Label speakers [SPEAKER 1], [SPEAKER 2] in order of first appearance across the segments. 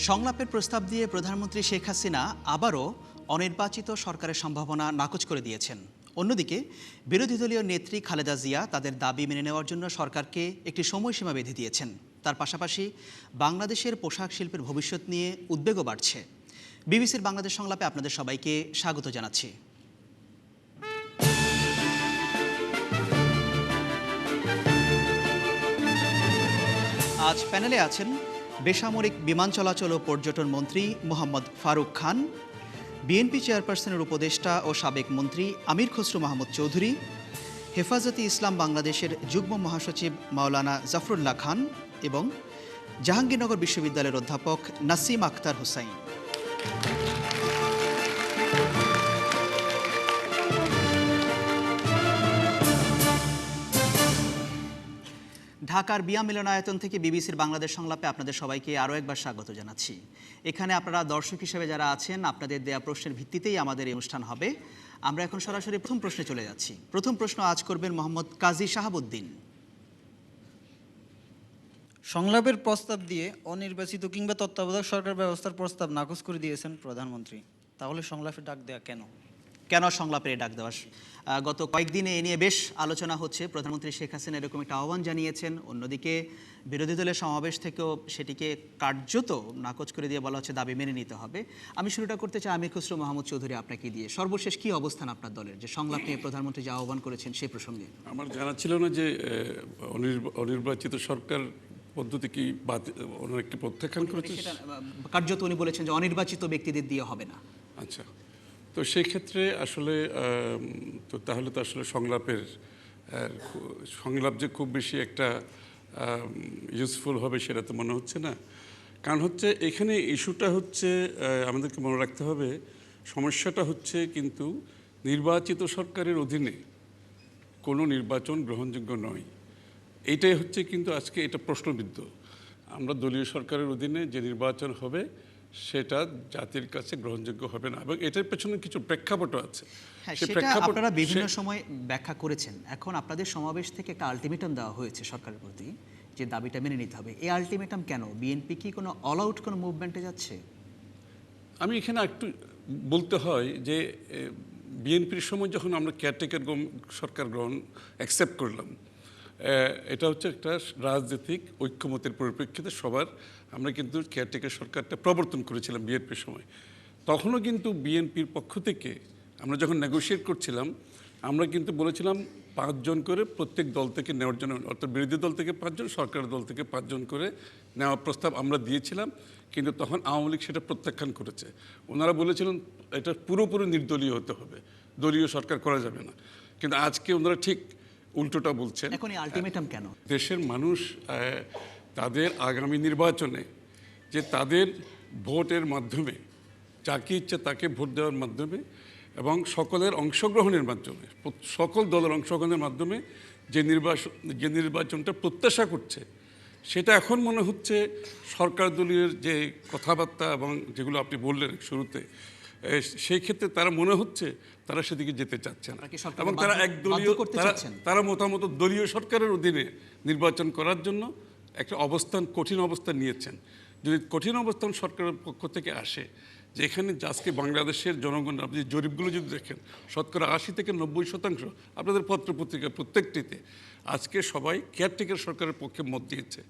[SPEAKER 1] সংলাপের প্রস্তাব দিয়ে প্রধানমন্ত্রী শেখ হাসিনা আবারও অনির্বাচিত সরকারের সম্ভাবনা নাকচ করে দিয়েছেন। অন্যদিকে বিরোধী দলীয় নেত্রী খালেদা জিয়া তাদের দাবি মেনে নেওয়ার জন্য সরকারকে একটি সময়সীমা বেঁধে দিয়েছেন। তার পাশাপাশি বাংলাদেশের পোশাক শিল্পের ভবিষ্যৎ নিয়ে উদ্বেগও বাড়ছে। বিবিসির বাংলাদেশ সংলাপে আপনাদের সবাইকে স্বাগত জানাচ্ছি। আজ প্যানেলে আছেন বেসামরিক বিমান চলাচল ও পর্যটন মন্ত্রী মোহাম্মদ ফারুক খান, বিএনপি চেয়ারপারসনের উপদেষ্টা ও সাবেক মন্ত্রী আমির খসরু মাহমুদ চৌধুরী, হেফাজতে ইসলাম বাংলাদেশের যুগ্ম মহাসচিব মাওলানা জাফরুল্লাহ খান এবং জাহাঙ্গীরনগর বিশ্ববিদ্যালয়ের অধ্যাপক নাসিম আক্তার হুসাইন। ঢাকার বিয়া মিলনায়তন থেকে বিবিসির বাংলাদেশ সংলাপে আপনাদের সবাইকে আরও একবার স্বাগত জানাচ্ছি। এখানে আপনারা দর্শক হিসেবে যারা আছেন, আপনাদের দেয়া প্রশ্নের ভিত্তিতেই আমাদের এই অনুষ্ঠান হবে। আমরা এখন সরাসরি প্রথম প্রশ্নে চলে যাচ্ছি। প্রথম প্রশ্ন আজ করবেন মোহাম্মদ কাজী শাহাবুদ্দিন।
[SPEAKER 2] সংলাপের প্রস্তাব দিয়ে অনির্বাচিত কিংবা তত্ত্বাবধায়ক সরকার ব্যবস্থার প্রস্তাব নাকচ করে দিয়েছেন প্রধানমন্ত্রী। তাহলে সংলাপের ডাক দেয়া কেন?
[SPEAKER 1] কেন সংলাপের ডাক দেওয়া? গত কয়েকদিনে এ নিয়ে বেশ আলোচনা হচ্ছে। প্রধানমন্ত্রী শেখ হাসিনা এরকম একটা আহ্বান জানিয়েছেন। অন্যদিকে বিরোধী দলের সমাবেশ থেকেও সেটিকে কার্যত নাকচ করে দিয়ে বলা হচ্ছে দাবি মেনে নিতে হবে। আমি শুরুটা করতে চাই আমির খসরু মাহমুদ চৌধুরী আপনাকে দিয়ে। সর্বশেষ কি অবস্থান আপনার দলের, যে সংলাপ নিয়ে প্রধানমন্ত্রী যে আহ্বান করেছেন সেই প্রসঙ্গে?
[SPEAKER 3] আমার জানা ছিল না যে অনির্বাচিত সরকার পদ্ধতি কি অনেককে প্রত্যাখ্যান করেছে।
[SPEAKER 1] কার্যত উনি বলেছেন যে অনির্বাচিত ব্যক্তিদের দিয়ে হবে না।
[SPEAKER 3] আচ্ছা, তো সেই ক্ষেত্রে আসলে তো তাহলে তো আসলে সংলাপ যে খুব বেশি একটা ইউজফুল হবে সেটা তো মনে হচ্ছে না। কারণ হচ্ছে এখানে ইস্যুটা হচ্ছে, আমাদেরকে মনে রাখতে হবে, সমস্যাটা হচ্ছে কিন্তু নির্বাচিত সরকারের অধীনে কোনো নির্বাচন গ্রহণযোগ্য নয়। এইটাই হচ্ছে কিন্তু আজকে এটা প্রশ্নবিদ্ধ। আমরা দলীয় সরকারের অধীনে যে নির্বাচন হবে সেটা জাতির কাছে গ্রহণযোগ্য হবে না, এবং এটার পেছনে কিছু প্রেক্ষাপটও আছে।
[SPEAKER 1] আপনারা বিভিন্ন সময় ব্যাখ্যা করেছেন। এখন আপনাদের সমাবেশ থেকে একটা আলটিমেটাম দেওয়া হয়েছে সরকারের প্রতি, যে দাবিটা মেনে নিতে হবে। এই আলটিমেটাম কেন? বিএনপি কি কোনো অল আউট কোনো মুভমেন্টে যাচ্ছে?
[SPEAKER 3] আমি এখানে একটু বলতে হয় যে বিএনপির সময় যখন আমরা কেয়ারটেকার সরকার অ্যাকসেপ্ট করলাম, এটা হচ্ছে একটা রাজনৈতিক ঐক্যমতের পরিপ্রেক্ষিতে আমরা কিন্তু কেয়ারটেকার সরকারটা প্রবর্তন করেছিলাম বিএনপির সময়। তখনও কিন্তু বিএনপির পক্ষ থেকে আমরা যখন নেগোশিয়েট করছিলাম, আমরা কিন্তু বলেছিলাম 5 জন করে প্রত্যেক দল থেকে নেওয়ার জন্য, অর্থাৎ বিরোধী দল থেকে 5 জন, সরকারের দল থেকে 5 জন করে নেওয়ার প্রস্তাব আমরা দিয়েছিলাম। কিন্তু তখন আওয়ামী লীগ সেটা প্রত্যাখ্যান করেছে। ওনারা বলেছিলেন এটা পুরোপুরি নির্দলীয় হতে হবে, দলীয় সরকার করা যাবে না। কিন্তু আজকে ওনারা ঠিক উল্টোটা বলছেন।
[SPEAKER 1] এখন এই আলটিমেটাম কেন?
[SPEAKER 3] দেশের মানুষ তাদের আগামী নির্বাচনে যে তাদের ভোটের মাধ্যমে, যাকে ইচ্ছে তাকে ভোট দেওয়ার মাধ্যমে এবং সকলের অংশগ্রহণের মাধ্যমে, সকল দলের অংশগ্রহণের মাধ্যমে যে নির্বাচনটা প্রত্যাশা করছে, সেটা এখন মনে হচ্ছে সরকার দলীয় যে কথাবার্তা এবং যেগুলো আপনি বললেন শুরুতে, সেই ক্ষেত্রে তারা মনে হচ্ছে তারা সেদিকে যেতে চাচ্ছে না, এবং তারা একদলীয়, তারা মতামত দলীয় সরকারের অধীনে নির্বাচন করার জন্য একটা কঠিন অবস্থান নিয়েছেন। যদি কঠিন অবস্থান সরকারের পক্ষ থেকে আসে, যে এখানে আজকে বাংলাদেশের জনগণ, আপনি জরিপগুলো যদি দেখেন, শতকরা 80 থেকে 90% আপনাদের পত্রপত্রিকা প্রত্যেকটিতে আজকে সবাই কেয়ারটেকার সরকারের পক্ষে মত দিয়েছে।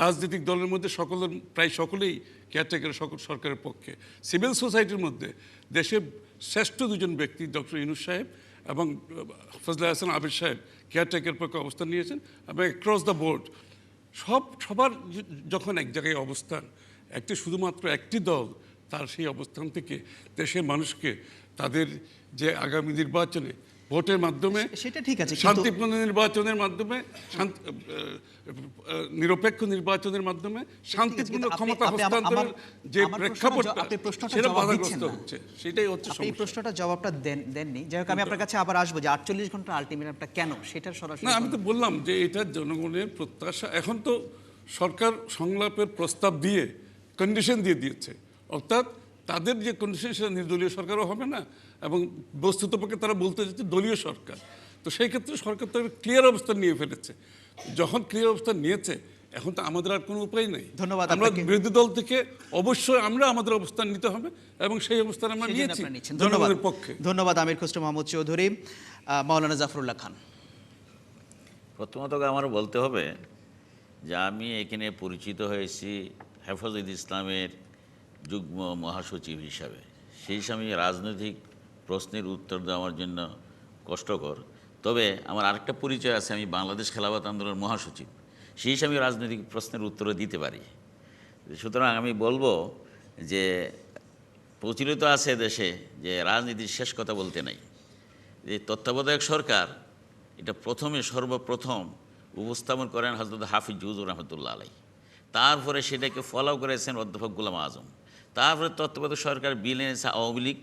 [SPEAKER 3] রাজনৈতিক দলের মধ্যে প্রায় সকলেই কেয়ারটেকার সরকারের পক্ষে। সিভিল সোসাইটির মধ্যে দেশের শ্রেষ্ঠ 2 জন ব্যক্তি, ডক্টর ইউনূস সাহেব এবং ফজলে হাসান আবির সাহেব, কেয়ারটেকার পক্ষে অবস্থান নিয়েছেন, এবং অ্যাক্রস দ্য বোর্ড সবার যখন এক জায়গায় অবস্থান, শুধুমাত্র একটি দল তার সেই অবস্থান থেকে দেশের মানুষকে তাদের যে আগামী নির্বাচনে ভোটের মাধ্যমে,
[SPEAKER 1] সেটা ঠিক আছে,
[SPEAKER 3] শান্তিপূর্ণ নির্বাচনের মাধ্যমে, নিরপেক্ষ নির্বাচনের মাধ্যমে শান্তিপূর্ণ ক্ষমতা হস্তান্তরের যে প্রেক্ষাপটটা, সেটা বাধাগ্রস্ত হচ্ছে। সেটাই হচ্ছে সমস্যা।
[SPEAKER 1] এই প্রশ্নটা জবাবটা দেননি। যাই হোক, আমি আপনার কাছে আবার আসবো যে 48 ঘন্টা আলটিমেটামটা কেন, সেটার সরাসরি।
[SPEAKER 3] না, আমি তো বললাম যে এটা জনগণের প্রত্যাশা। এখন তো সরকার সংলাপের প্রস্তাব দিয়ে কন্ডিশন দিয়ে দিয়েছে, অর্থাৎ তাদের যে কন্ডিশন, সেটা নির্দলীয় সরকারও হবে না, এবং বস্তুতপক্ষে তারা বলতে চাচ্ছে দলীয় সরকার। তো সেই ক্ষেত্রে সরকার তো ক্লিয়ার অবস্থান নিয়ে ফেলেছে। যখন ক্লিয়ার অবস্থান নিয়েছে, এখন তো আমাদের আর কোনো উপায় নেই।
[SPEAKER 1] ধন্যবাদ
[SPEAKER 3] আমরা
[SPEAKER 1] আপনাকে।
[SPEAKER 3] বিরোধী দল থেকে অবশ্যই আমরা আমাদের অবস্থান নিতে হবে এবং সেই অবস্থান আমরা
[SPEAKER 1] সেজন্য
[SPEAKER 3] নিয়েছি
[SPEAKER 1] আপনারা নিচ্ছেন। ধন্যবাদ
[SPEAKER 3] জনগণের পক্ষে।
[SPEAKER 1] ধন্যবাদ আমির খসরু মাহমুদ চৌধুরী। মাওলানা জাফরুল্লাহ খান।
[SPEAKER 4] প্রথমত আমার বলতে হবে যে আমি এখানে পরিচিত হয়েছি হেফাজত ইসলামের যুগ্ম মহাসচিব হিসাবে। সেই সময় রাজনৈতিক প্রশ্নের উত্তর দেওয়া আমার জন্য কষ্টকর। তবে আমার আরেকটা পরিচয় আছে, আমি বাংলাদেশ খেলাফত আন্দোলনের মহাসচিব। সেই সময় রাজনৈতিক প্রশ্নের উত্তরও দিতে পারি। সুতরাং আমি বলবো যে প্রচলিত আছে দেশে যে রাজনীতির শেষ কথা বলতে নাই। যে তত্ত্বাবধায়ক সরকার এটা সর্বপ্রথম উপস্থাপন করেন হযরত হাফিজ হুজুর রহমতুল্লাহ আলাই। তারপরে সেটাকে ফলো করেছেন অধ্যাপক গোলাম আজম। তারপরে তত্ত্বাবধায়ক সরকার বিল এনেছে আওয়ামী লীগ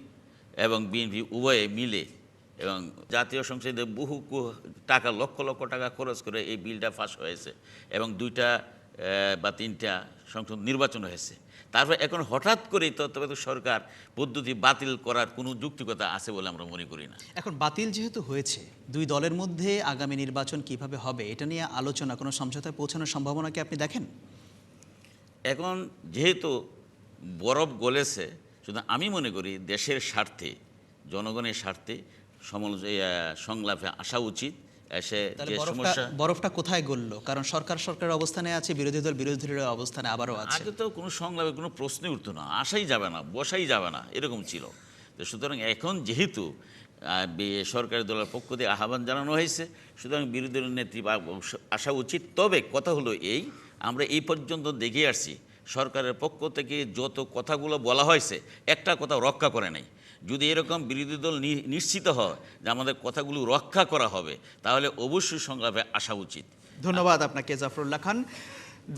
[SPEAKER 4] এবং বিএনপি উভয়ে মিলে, এবং জাতীয় সংসদে বহু টাকা, লক্ষ লক্ষ টাকা খরচ করে এই বিলটা পাস হয়েছে এবং 2টা বা 3টা সংসদ নির্বাচন হয়েছে। তারপর এখন হঠাৎ করে তত্ত্বাবধায়ক সরকার পদ্ধতি বাতিল করার কোনো যৌক্তিকতা আছে বলে আমরা মনে করি না।
[SPEAKER 1] এখন বাতিল যেহেতু হয়েছে, দুই দলের মধ্যে আগামী নির্বাচন কিভাবে হবে এটা নিয়ে আলোচনা, কোনো সমঝোতায় পৌঁছানোর সম্ভাবনা কি আপনি দেখেন?
[SPEAKER 4] এখন যেহেতু বরফ গলেছে, সুতরাং আমি মনে করি দেশের স্বার্থে, জনগণের স্বার্থে সংলাপে আসা উচিত। এসে
[SPEAKER 1] তাহলে
[SPEAKER 4] যে সমস্যা,
[SPEAKER 1] বরফটা কোথায় গললো? কারণ সরকারের অবস্থানে আছে, বিরোধী দলের অবস্থানে আবারও আছে।
[SPEAKER 4] আগে তো কোনো সংলাপে কোনো প্রশ্নই উঠতো না, আসাই যাবে না, বসাই যাবে না, এরকম ছিল। তো সুতরাং এখন যেহেতু সরকারি দলের পক্ষ থেকে আহ্বান জানানো হয়েছে, সুতরাং বিরোধী দলের নেত্রী আসা উচিত। তবে কথা হলো এই, আমরা এই পর্যন্ত দেখে আসছি সরকারের পক্ষ থেকে যত কথাগুলো বলা হয়েছে একটা কথা রক্ষা করে নাই। যদি এরকম বিরোধী দল নিশ্চিত হয় যে আমাদের কথাগুলো রক্ষা করা হবে, তাহলে অবশ্যই সংলাপে আসা উচিত।
[SPEAKER 1] ধন্যবাদ আপনাকে জাফরুল্লাহ খান।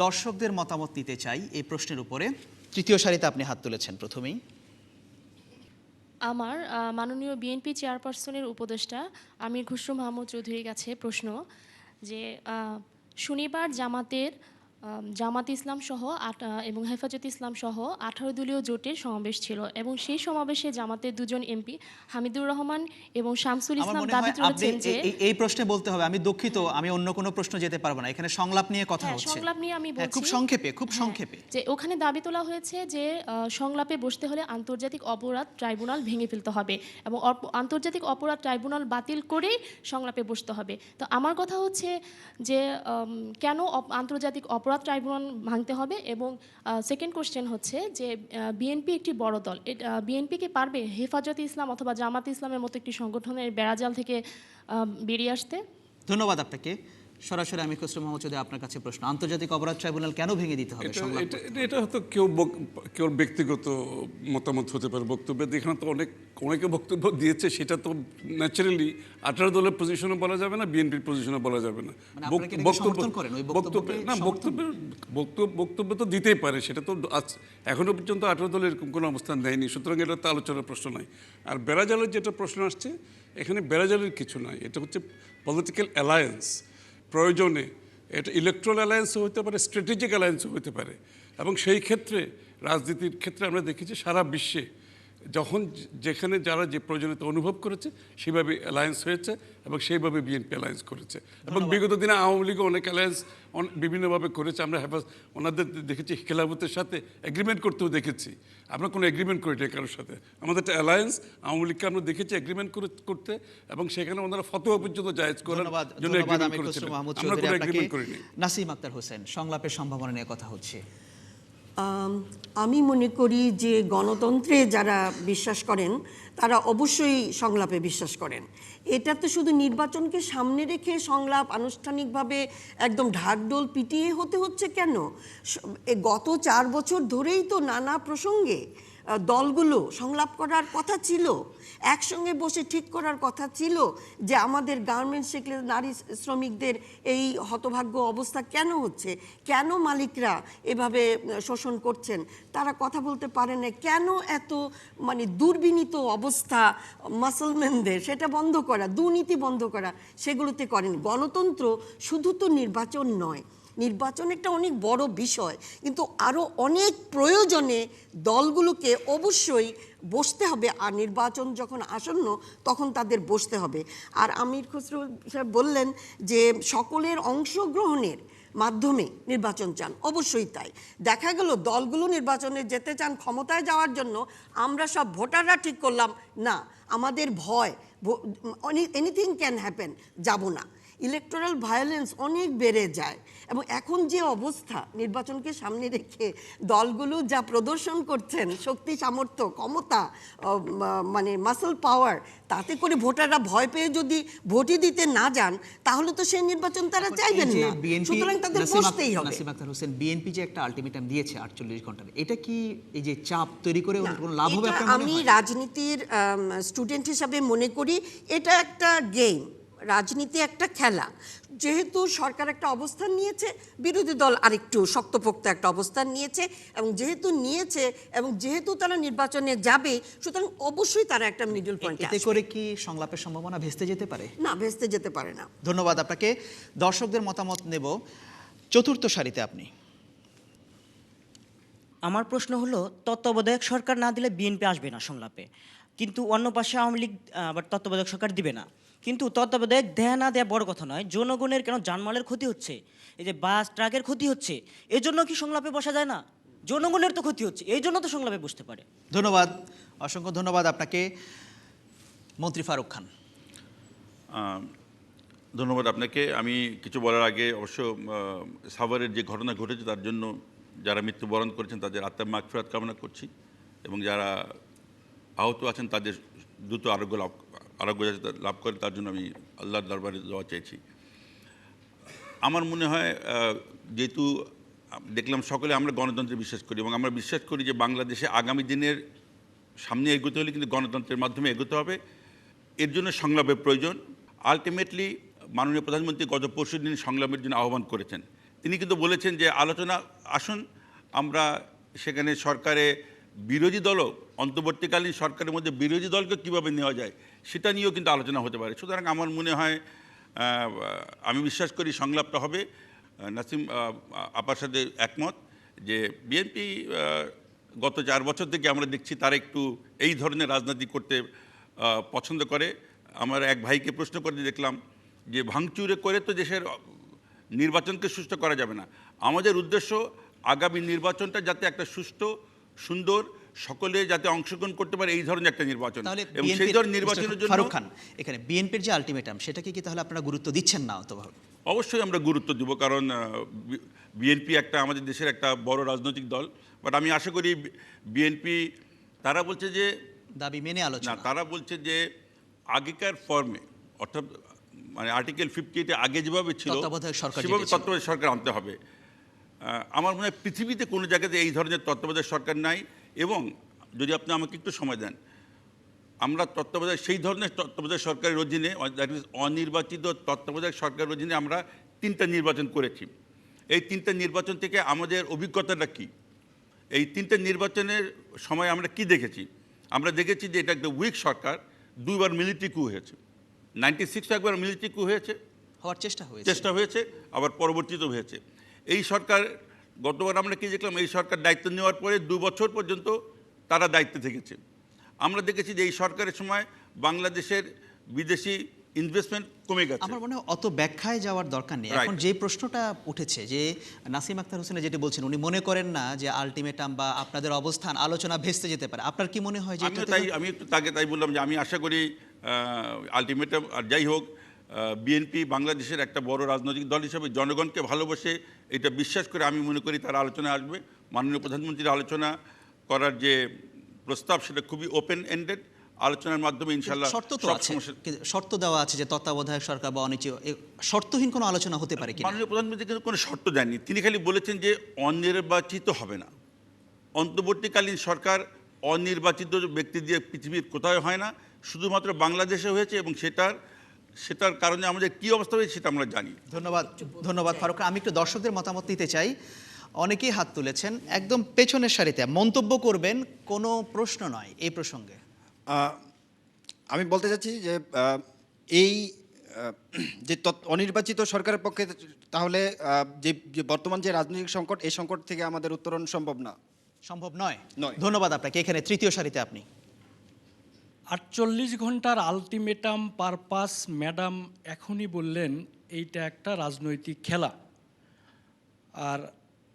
[SPEAKER 1] দর্শকদের মতামত নিতে চাই এই প্রশ্নের উপরে। তৃতীয় সারিতে আপনি হাত তুলেছেন প্রথমেই।
[SPEAKER 5] আমার মাননীয় বিএনপি চেয়ারপারসনের উপদেষ্টা আমির খসরু মাহমুদ চৌধুরীর কাছে প্রশ্ন যে শনিবার জামাত ইসলাম সহ এবং হেফাজত ইসলাম সহ 18 দলীয় জোটের সমাবেশ ছিল এবং সেই সমাবেশে জামাতের 2 জন এমপি হামিদুর রহমান এবং শামসুল
[SPEAKER 1] আমার
[SPEAKER 5] ইসলাম
[SPEAKER 1] মনে
[SPEAKER 5] দাবি
[SPEAKER 1] হয়
[SPEAKER 5] তুলেছেন
[SPEAKER 1] আপনি
[SPEAKER 5] যে
[SPEAKER 1] এই প্রশ্নে বলতে হবে, আমি দুঃখিত, আমি অন্য কোনো প্রশ্ন যেতে পারবো না, এখানে সংলাপ নিয়ে কথা হচ্ছে।
[SPEAKER 5] সংলাপ নিয়ে আমি বলছি,
[SPEAKER 1] খুব সংক্ষেপে
[SPEAKER 5] যে ওখানে দাবি তোলা হয়েছে যে সংলাপে বসতে হলে আন্তর্জাতিক অপরাধ ট্রাইব্যুনাল ভেঙে ফেলতে হবে এবং আন্তর্জাতিক অপরাধ ট্রাইব্যুনাল বাতিল করেই সংলাপে বসতে হবে। তো আমার কথা হচ্ছে যে কেন আন্তর্জাতিক অপরাধ ট্রাইব্যুনাল ভাঙতে হবে? এবং সেকেন্ড কোশ্চেন হচ্ছে যে বিএনপি একটি বড় দল, বিএনপি কি পারবে হেফাজতে ইসলাম অথবা জামাত ইসলামের মতো একটি সংগঠনের বেড়াজাল থেকে বেরিয়ে আসতে?
[SPEAKER 1] ধন্যবাদ আপনাকে। সরাসরি আমির খসরু মাহমুদ চৌধুরী, আপনার কাছে প্রশ্ন, আন্তর্জাতিক অপরাধ ট্রাইব্যুনাল কেন ভেঙে দিতে হবে?
[SPEAKER 3] এটা হয়তো কেউ ব্যক্তিগত মতামত হতে পারে, বক্তব্য। এখানে তো অনেকে বক্তব্য দিয়েছে, সেটা তো ন্যাচারালি 18 দলের পজিশনও বলা যাবে না, বিএনপির পজিশনও বলা যাবে না। বক্তব্য তো দিতেই পারে, সেটা তো এখনো পর্যন্ত 18 দলের এরকম কোনো অবস্থান দেয়নি, সুতরাং এটা তো আলোচনার প্রশ্ন নয়। আর বেড়াজালের যেটা প্রশ্ন আসছে, এখানে বেড়াজালের কিছু নয়, এটা হচ্ছে পলিটিক্যাল অ্যালায়েন্স। প্রয়োজনে এটা ইলেকট্রাল অ্যালায়েন্সও হতে পারে, স্ট্র্যাটেজিক অ্যালায়েন্সও হতে পারে। এবং সেই ক্ষেত্রে রাজনীতির ক্ষেত্রে আমরা দেখেছি সারা বিশ্বে যখন যেখানে যারা যে প্রয়োজনীয়তা অনুভব করেছে সেভাবে অ্যালায়েন্স হয়েছে এবং সেইভাবে বিএনপি অ্যালায়েন্স করেছে। এবং বিগত দিনে আওয়ামী লীগও অনেক অ্যালায়েন্স বিভিন্নভাবে করেছে। আমরা ওনাদের দেখেছি খেলাফতের সাথে এগ্রিমেন্ট করতেও দেখেছি। আমরা কোনো এগ্রিমেন্ট করি না কারোর সাথে, আমাদের একটা অ্যালায়েন্স। আওয়ামী লীগকে আমরা দেখেছি এগ্রিমেন্ট করতে এবং সেখানে ওনারা ফতোয়া পর্যন্ত জায়েজ করার জন্য এগ্রিমেন্ট করেছিলেন। আমরা কোনো এগ্রিমেন্ট করিনি।
[SPEAKER 1] নাসিম আক্তার হোসেন, সংলাপের সম্ভাবনা নিয়ে কথা হচ্ছে।
[SPEAKER 6] আমি মনে করি যে গণতন্ত্রে যারা বিশ্বাস করেন তারা অবশ্যই সংলাপে বিশ্বাস করেন। এটা তো শুধু নির্বাচনকে সামনে রেখে সংলাপ আনুষ্ঠানিকভাবে একদম ঢাকঢোল পিটিয়ে হতে হচ্ছে কেন? গত 4 বছর ধরেই তো নানা প্রসঙ্গে দলগুলো সংলাপ করার কথা ছিল, একসঙ্গে বসে ঠিক করার কথা ছিল যে আমাদের গার্মেন্টস সেক্টরে নারী শ্রমিকদের এই হতভাগ্য অবস্থা কেন হচ্ছে, কেন মালিকরা এভাবে শোষণ করছেন, তারা কথা বলতে পারে না কেন, এত মানে দুর্বিনীত অবস্থা মুসলমানদের, সেটা বন্ধ করা, দুর্নীতি বন্ধ করা, সেগুলোতে করেন। গণতন্ত্র শুধু তো নির্বাচন নয়, নির্বাচন একটা অনেক বড় বিষয়, কিন্তু আরও অনেক প্রয়োজনে দলগুলোকে অবশ্যই বসতে হবে। আর নির্বাচন যখন আসন্ন তখন তাদের বসতে হবে। আর আমির খসরু সাহেব বললেন যে সকলের অংশগ্রহণের মাধ্যমে নির্বাচন চান, অবশ্যই তাই। দেখা গেল দলগুলো নির্বাচনে যেতে চান ক্ষমতায় যাওয়ার জন্য, আমরা সব ভোটাররা ঠিক করলাম না, আমাদের ভয়, এনিথিং ক্যান হ্যাপেন, যাব না। ইলেকটোরাল ভায়োলেন্স অনেক বেড়ে যায়। এবং এখন যে অবস্থা, নির্বাচনকে সামনে রেখে দলগুলো যা প্রদর্শন করছেন, শক্তি, সামর্থ্য, ক্ষমতা, মানে মাসল পাওয়ার, তাতে করে ভোটাররা ভয় পেয়ে যদি ভোটই দিতে না যান, তাহলে তো সেই নির্বাচন তারা চাইবেন না। সুতরাং তাদের বসতেই হবে।
[SPEAKER 1] নাসিম আক্তার হোসেন, বিএনপি যে একটা আলটিমেটাম দিয়েছে 48 ঘন্টার, এটা কি এই যে চাপ তৈরি করে কোনো লাভ হবে আপনার মনে হয়?
[SPEAKER 6] আমি রাজনীতির স্টুডেন্ট হিসাবে মনে করি এটা একটা গেম, রাজনীতি একটা খেলা। যেহেতু সরকার একটা অবস্থান নিয়েছে, বিরোধী দল আরেকটু শক্তপোক্ত একটা অবস্থান নিয়েছে, এবং যেহেতু তারা নির্বাচনে যাবে, সুতরাং অবশ্যই তারা একটা মিডল পয়েন্ট।
[SPEAKER 1] এতে করে কি সংলাপের সম্ভাবনা ভেস্তে যেতে পারে?
[SPEAKER 6] না, ভেস্তে যেতে পারে না।
[SPEAKER 1] ধন্যবাদ আপনাকে। দর্শকদের মতামত নেব। চতুর্থ সারিতে আপনি।
[SPEAKER 7] আমার প্রশ্ন হলো, তত্ত্বাবধায়ক সরকার না দিলে বিএনপি আসবে না সংলাপে, কিন্তু অন্য পাশে আওয়ামী লীগ আবার তত্ত্বাবধায়ক সরকার দিবে না। কিন্তু তত্ত্বাবধায়ক দেয়া না দেয়া বড় কথা নয়, জনগণের কেন জানমালের ক্ষতি হচ্ছে, এই যে বাস ট্রাকের ক্ষতি হচ্ছে, এই জন্য কি সংলাপে বসা যায় না? জনগণের তো ক্ষতি হচ্ছে, এই জন্য তো সংলাপে বসতে পারে।
[SPEAKER 1] ধন্যবাদ, অসংখ্য ধন্যবাদ আপনাকে। মন্ত্রী ফারুক খান।
[SPEAKER 8] ধন্যবাদ আপনাকে। আমি কিছু বলার আগে অবশ্য সাভারের যে ঘটনা ঘটেছে তার জন্য যারা মৃত্যুবরণ করেছেন তাদের আত্মার মাগফিরাত কামনা করছি, এবং যারা আহত আছেন তাদের দ্রুত আরোগ্য লাভ করে তার জন্য আমি আল্লাহর দরবারে দোয়া চাইছি। আমার মনে হয় যেহেতু দেখলাম সকলে আমরা গণতন্ত্রে বিশ্বাস করি, এবং আমরা বিশ্বাস করি যে বাংলাদেশে আগামী দিনের সামনে এগোতে হলে কিন্তু গণতন্ত্রের মাধ্যমে এগোতে হবে, এর জন্য সংলাপের প্রয়োজন। আলটিমেটলি মাননীয় প্রধানমন্ত্রী গত পরশু দিন সংলাপের জন্য আহ্বান করেছেন। তিনি কিন্তু বলেছেন যে আলোচনা আসুন, আমরা সেখানে সরকারে বিরোধী দলও, অন্তর্বর্তীকালীন সরকারের মধ্যে বিরোধী দলকে কীভাবে নেওয়া যায় সেটা নিয়েও কিন্তু আলোচনা হতে পারে। সুতরাং আমার মনে হয়, আমি বিশ্বাস করি সংলাপটা হবে। নাসিম আপার সাথে একমত যে বিএনপি গত 4 বছর থেকে আমরা দেখছি তারা একটু এই ধরনের রাজনীতি করতে পছন্দ করে। আমার এক ভাইকে প্রশ্ন করতে দেখলাম যে ভাঙচুরে করে তো দেশের নির্বাচনকে সুষ্ঠু করা যাবে না। আমাদের উদ্দেশ্য আগামী নির্বাচনটা যাতে একটা সুষ্ঠু, সুন্দর, সকলে যাতে অংশগ্রহণ করতে পারে এই ধরনের একটা নির্বাচন, এবং সেই ধরনের নির্বাচনের জন্য
[SPEAKER 1] ফারুক খান, এখানে বিএনপির যে আলটিমেটাম সেটাকে কি তাহলে আপনারা গুরুত্ব দিচ্ছেন না? অতভাবে
[SPEAKER 8] অবশ্যই আমরা গুরুত্ব দেব, কারণ বিএনপি একটা আমাদের দেশের একটা বড় রাজনৈতিক দল। বাট আমি আশা করি বিএনপি তারা বলছে যে
[SPEAKER 1] দাবি মেনে
[SPEAKER 8] না,
[SPEAKER 1] আলোচনা,
[SPEAKER 8] তারা বলছে যে আগেকার ফর্মে, অর্থাৎ মানে আর্টিকেল 58 আগে যেভাবে ছিল
[SPEAKER 1] তত্ত্বাবধায়ক সরকার
[SPEAKER 8] সেভাবে
[SPEAKER 1] যেটা ছিল।
[SPEAKER 8] তত্ত্বাবধায়ক সরকার আনতে হবে। আমার মনে হয় পৃথিবীতে কোনো জায়গাতে এই ধরনের তত্ত্বাবধায়ক সরকার নাই, এবং যদি আপনি আমাকে একটু সময় দেন, আমরা সেই ধরনের তত্ত্বাবধায়ক সরকারের অধীনে, দ্যাট ইজ অনির্বাচিত তত্ত্বাবধায়ক সরকারের অধীনে আমরা 3টা নির্বাচন করেছি। এই 3টা নির্বাচন থেকে আমাদের অভিজ্ঞতাটা কী? এই 3টা নির্বাচনের সময় আমরা কি দেখেছি? আমরা দেখেছি যে এটা একটা উইক সরকার, 2বার মিলিটারি কু হয়েছে। 96 একবার মিলিটারি কু
[SPEAKER 1] হওয়ার
[SPEAKER 8] চেষ্টা হয়েছে, আবার পরবর্তীতেও হয়েছে। এই সরকার, গতবার আমরা কি দেখলাম, এই সরকার দায়িত্ব নেওয়ার পরে 2 বছর পর্যন্ত তারা দায়িত্বে থেকেছে। আমরা দেখেছি যে এই সরকারের সময় বাংলাদেশের বিদেশি ইনভেস্টমেন্ট কমে গেছে।
[SPEAKER 1] আমার মনে হয় অত ব্যাখ্যায় যাওয়ার দরকার নেই। এখন যে প্রশ্নটা উঠেছে যে নাসিম আক্তার হোসেন যেটা বলছেন, উনি মনে করেন না যে আলটিমেটাম বা আপনাদের অবস্থান আলোচনা ভেস্তে যেতে পারে। আপনার কি মনে হয় যে
[SPEAKER 8] আমি একটু তাই বললাম যে আমি আশা করি আলটিমেটাম আর যাই হোক, বিএনপি বাংলাদেশের একটা বড় রাজনৈতিক দল হিসেবে জনগণকে ভালোবাসে, এটা বিশ্বাস করে আমি মনে করি তারা আলোচনা আসবে। মাননীয় প্রধানমন্ত্রীর আলোচনা করার যে প্রস্তাব সেটা খুবই ওপেন এন্ডেড। আলোচনার মাধ্যমে ইনশাআল্লাহ
[SPEAKER 1] শর্ত দেওয়া আছে যে তত্ত্বাবধায়ক সরকার বা শর্তহীন কোনো আলোচনা হতে পারে কি?
[SPEAKER 8] মাননীয় প্রধানমন্ত্রী কিন্তু কোনো শর্ত দেননি, তিনি খালি বলেছেন যে অনির্বাচিত হবে না। অন্তর্বর্তীকালীন সরকার অনির্বাচিত ব্যক্তি দিয়ে পৃথিবীর কোথাও হয় না, শুধুমাত্র বাংলাদেশে হয়েছে, এবং সেটার কারণে আমাদের কী অবস্থা হয়েছে সেটা আমরা জানি।
[SPEAKER 1] ধন্যবাদ ফারুক। আমি একটু দর্শকদের মতামত নিতে চাই। অনেকেই হাত তুলেছেন, একদম পেছনের সারিতে মন্তব্য করবেন, কোনো প্রশ্ন নয় এই প্রসঙ্গে।
[SPEAKER 9] আমি বলতে চাচ্ছি যে এই যে অনির্বাচিত সরকারের পক্ষে তাহলে যে বর্তমান যে রাজনৈতিক সংকট, এই সংকট থেকে আমাদের উত্তরণ সম্ভব নয়।
[SPEAKER 1] ধন্যবাদ আপনাকে। এখানে তৃতীয় সারিতে আপনি।
[SPEAKER 10] 48 ঘন্টার আলটিমেটাম পারপাস ম্যাডাম এখনই বললেন এইটা একটা রাজনৈতিক খেলা। আর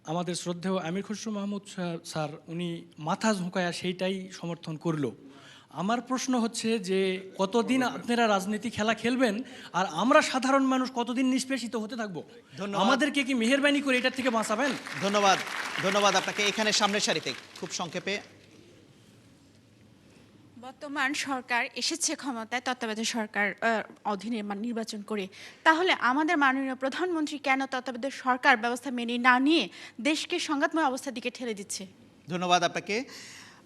[SPEAKER 10] আমাদের শ্রদ্ধেয় আমির খসরু মাহমুদ স্যার উনি মাথা ঝুঁকায়া সেইটাই সমর্থন করলো। আমার প্রশ্ন হচ্ছে যে কতদিন আপনারা রাজনীতি খেলা খেলবেন আর আমরা সাধারণ মানুষ কতদিন নিষ্পেষিত হতে থাকবো?
[SPEAKER 1] ধন্যবাদ।
[SPEAKER 10] আমাদেরকে কি মেহেরবানি করে এটার থেকে বাঁচাবেন?
[SPEAKER 1] ধন্যবাদ, ধন্যবাদ আপনাকে। এখানে সামনের সারিতে খুব সংক্ষেপে।
[SPEAKER 11] বর্তমান সরকার এসেছে ক্ষমতায় তত্ত্বাবধায়ক সরকার অধীনে নির্বাচন করে, তাহলে আমাদের মাননীয় প্রধানমন্ত্রী কেন তত্ত্বাবধায়ক সরকার ব্যবস্থা মেনে না নিয়ে দেশকে সংঘাতময় অবস্থার দিকে ঠেলে দিচ্ছে?
[SPEAKER 1] ধন্যবাদ আপনাকে।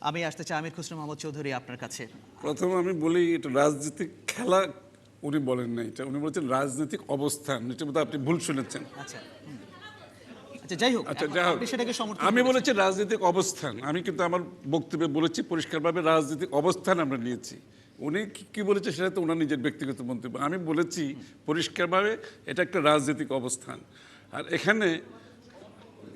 [SPEAKER 1] আমি আসতে চাই আমির খসরু মাহমুদ চৌধুরী আপনার কাছে।
[SPEAKER 3] প্রথমে আমি বলি, এটা রাজনৈতিক খেলা উনি বলেন না, এটা উনি বলছেন রাজনৈতিক অবস্থান। এটা বোধহয় আপনি ভুল শুনেছেন।
[SPEAKER 1] আচ্ছা, আচ্ছা, যাই হোক,
[SPEAKER 3] আচ্ছা, যাই হোক,
[SPEAKER 1] আপনি সেটাকে সমর্থন
[SPEAKER 3] আমি
[SPEAKER 1] করেছেন।
[SPEAKER 3] বলেছি রাজনৈতিক অবস্থান। আমি কিন্তু আমার বক্তব্যে বলেছি পরিষ্কারভাবে রাজনৈতিক অবস্থান আমরা নিয়েছি। উনি কি বলেছে সেটা তো ওনার নিজের ব্যক্তিগত মন্তব্য। আমি বলেছি পরিষ্কারভাবে এটা একটা রাজনৈতিক অবস্থান। আর এখানে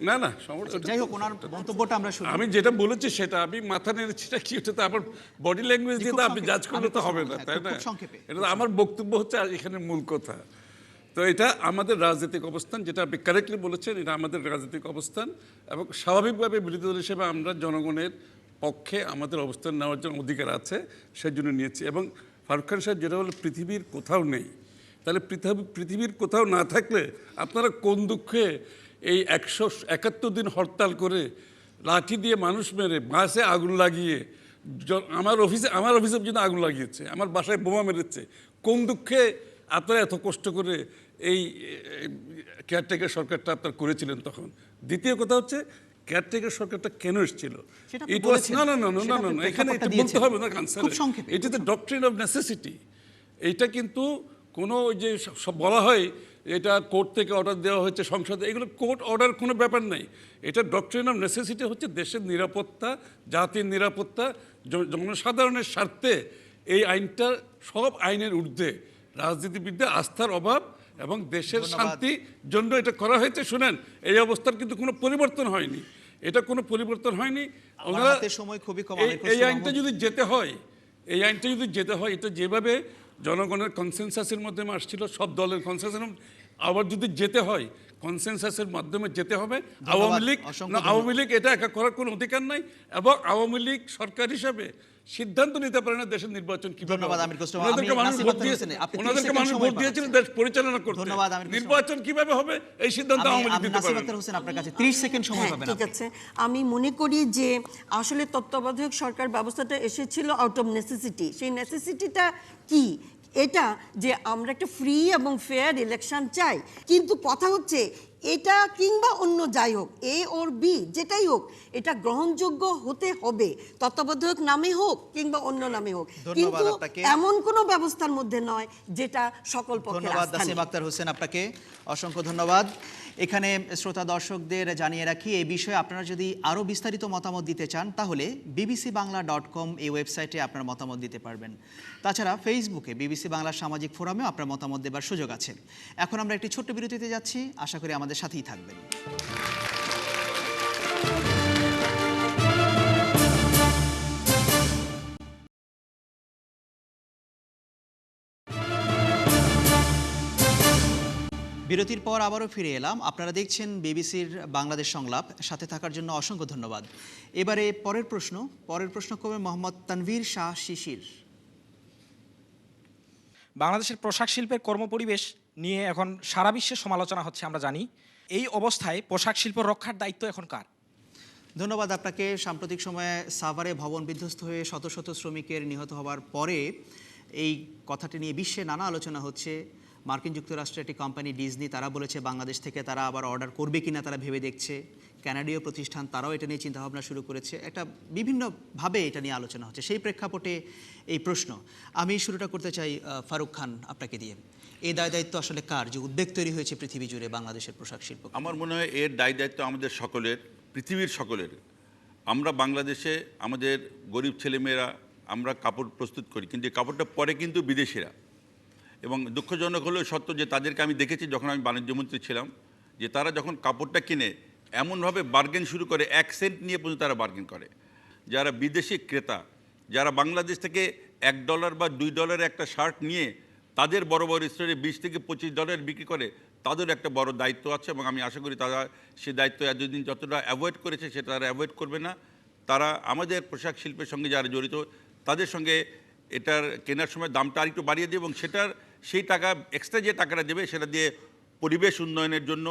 [SPEAKER 3] না না সমস্যা,
[SPEAKER 1] যাই হোক, ওনার মন্তব্যটা আমরা শুনি।
[SPEAKER 3] আমি যেটা বলেছি সেটা আমি মাথা নেড়েছি, সেটা কি হচ্ছে, আবার বডি ল্যাঙ্গুয়েজ দিয়ে তো আপনি জাজ করলে তো হবে না, তাই না? এটা তো আমার বক্তব্য হচ্ছে এখানে মূল কথা। তো এটা আমাদের রাজনৈতিক অবস্থান, যেটা আপনি কারেক্টলি বলেছেন, এটা আমাদের রাজনৈতিক অবস্থান এবং স্বাভাবিকভাবে বিরোধী দল হিসেবে আমরা জনগণের পক্ষে আমাদের অবস্থান নেওয়ার জন্য অধিকার আছে, সেজন্য নিয়েছি। এবং ফারুক খান সাহেব যেটা বলে পৃথিবীর কোথাও নেই, তাহলে পৃথিবীর কোথাও না থাকলে আপনারা কোন দুঃখে এই 171 দিন হরতাল করে লাঠি দিয়ে মানুষ মেরে বাসে আগুন লাগিয়ে, আমার অফিসে পর্যন্ত আগুন লাগিয়েছে, আমার বাসায় বোমা মেরেছে, কোন দুঃখে আপনারা এত কষ্ট করে এই কেয়ারটেকার সরকারটা আপনারা করেছিলেন তখন? দ্বিতীয় কথা হচ্ছে কেয়ারটেকার সরকারটা কেন এসেছিল? ইট ওয়াজ না, এখানে এটা বলতে হবে না answer. It is the doctrine of necessity. এইটা কিন্তু কোনো যে সব বলা হয় এটা কোর্ট থেকে অর্ডার দেওয়া হয়েছে সংসদে, এগুলো কোর্ট অর্ডার কোনো ব্যাপার নাই। এটা ডক্ট্রিন অফ নেসেসিটি হচ্ছে দেশের নিরাপত্তা, জাতির নিরাপত্তা, জনসাধারণের স্বার্থে এই আইনটা সব আইনের ঊর্ধ্বে। রাজনীতিবিদদের আস্থার অভাব এবং দেশের শান্তির জন্য এটা করা হয়েছে। শুনেন, এই অবস্থার কিন্তু কোনো পরিবর্তন হয়নি, এটা কোনো পরিবর্তন হয়নি।
[SPEAKER 1] সময় খুবই কম।
[SPEAKER 3] এই আইনটা যদি যেতে হয়, এটা যেভাবে জনগণের কনসেনসাসের মাধ্যমে আসছিল, সব দলের কনসেনসাস, আবার যদি যেতে হয় কনসেনসাসের মাধ্যমে যেতে হবে। আওয়ামী লীগ এটা একা করার কোনো অধিকার নাই এবং আওয়ামী লীগ সরকার হিসাবে সিদ্ধান্ত নিতে পারে না দেশের নির্বাচন কিভাবে হবে। ওনাদেরকে মানুষ ভোট দিয়েছিলেন দেশ পরিচালনা করতে, নির্বাচন কিভাবে হবে এই সিদ্ধান্ত আওয়ামী লীগ দিতে পারে না।
[SPEAKER 1] আপনার কাছে 30 সেকেন্ড সময় পাবেন।
[SPEAKER 6] ঠিক আছে, আমি মনে করি যে আসলে তত্ত্বাবধায়ক সরকার ব্যবস্থাটা এসেছিল আউট অফ নেসেসিটি। সেই নেসেসিটিটা কি? এটা যে আমরা একটা ফ্রি এবং ফেয়ার ইলেকশন চাই, কিন্তু কথা হচ্ছে এটা কিংবা অন্য যাই হোক, এ ওর বি যেটাই হোক, এটা গ্রহণযোগ্য হতে হবে, তত্ত্বাবধায়ক নামে হোক কিংবা অন্য নামে হোক, কিন্তু এমন কোনো ব্যবস্থার মধ্যে নয় যেটা সকল পক্ষে।
[SPEAKER 1] ধন্যবাদ নাসিম আক্তার হোসেন, আপনাকে অসংখ্য ধন্যবাদ। এখানে শ্রোতা দর্শকদের জানিয়ে রাখি, এই বিষয়ে আপনারা যদি আরও বিস্তারিত মতামত দিতে চান তাহলে bbcbangla.com এই ওয়েবসাইটে আপনার মতামত দিতে পারবেন। তাছাড়া ফেসবুকে বিবিসি বাংলার সামাজিক ফোরামেও আপনার মতামত দেবার সুযোগ আছে। এখন আমরা একটি ছোট্ট বিরতিতে যাচ্ছি, আশা করি আমাদের সাথেই থাকবেন। বিরতির পর আবারও ফিরে এলাম। আপনারা দেখছেন বিবিসির বাংলাদেশ সংলাপ, সাথে থাকার জন্য অসংখ্য ধন্যবাদ। এবারে পরের প্রশ্ন করবে মোহাম্মদ তানভীর শাহ শিশির।
[SPEAKER 12] বাংলাদেশের পোশাক শিল্পের কর্মপরিবেশ নিয়ে এখন সারা বিশ্বে সমালোচনা হচ্ছে, আমরা জানি। এই অবস্থায় পোশাক শিল্প রক্ষার দায়িত্ব এখন কার?
[SPEAKER 1] ধন্যবাদ আপনাকে। সাম্প্রতিক সময়ে সাভারে ভবন বিধ্বস্ত হয়ে শত শত শ্রমিকের নিহত হওয়ার পরে এই কথাটি নিয়ে বিশ্বে নানা আলোচনা হচ্ছে। মার্কিন যুক্তরাষ্ট্রের একটি কোম্পানি ডিজনি, তারা বলেছে বাংলাদেশ থেকে তারা আবার অর্ডার করবে কিনা তারা ভেবে দেখছে। কানাডীয় প্রতিষ্ঠান তারাও এটা নিয়ে চিন্তাভাবনা শুরু করেছে। একটা বিভিন্নভাবে এটা নিয়ে আলোচনা হচ্ছে। সেই প্রেক্ষাপটে এই প্রশ্ন আমি শুরুটা করতে চাই ফারুক খান আপনাকে দিয়ে। এই দায়িত্ব আসলে কার, যে উদ্বেগ তৈরি হয়েছে পৃথিবী জুড়ে বাংলাদেশের পোশাক শিল্প?
[SPEAKER 8] আমার মনে হয় এর দায়িত্ব আমাদের সকলের, পৃথিবীর সকলের। আমরা বাংলাদেশে আমাদের গরিব ছেলেমেয়েরা আমরা কাপড় প্রস্তুত করি, কিন্তু এই কাপড়টা পরে কিন্তু বিদেশিরা। এবং দুঃখজনক হলেও সত্য যে তাদেরকে আমি দেখেছি যখন আমি বাণিজ্যমন্ত্রী ছিলাম, যে তারা যখন কাপড়টা কিনে এমনভাবে বার্গেন শুরু করে, 1 সেন্ট নিয়ে পর্যন্ত তারা বার্গেন করে। যারা বিদেশি ক্রেতা, যারা বাংলাদেশ থেকে $1 বা $2 একটা শার্ট নিয়ে তাদের বড় বড় স্টোরে $20 থেকে $25 বিক্রি করে, তাদের একটা বড় দায়িত্ব আছে এবং আমি আশা করি তারা সে দায়িত্ব এতদিন যতটা অ্যাভয়েড করেছে সেটা তারা অ্যাভয়েড করবে না। তারা আমাদের পোশাক শিল্পের সঙ্গে যারা জড়িত তাদের সঙ্গে এটার কেনার সময় দামটা আরেকটু বাড়িয়ে দেবে এবং সেই টাকা এক্সট্রা যে টাকাটা দেবে সেটা দিয়ে পরিবেশ উন্নয়নের জন্য,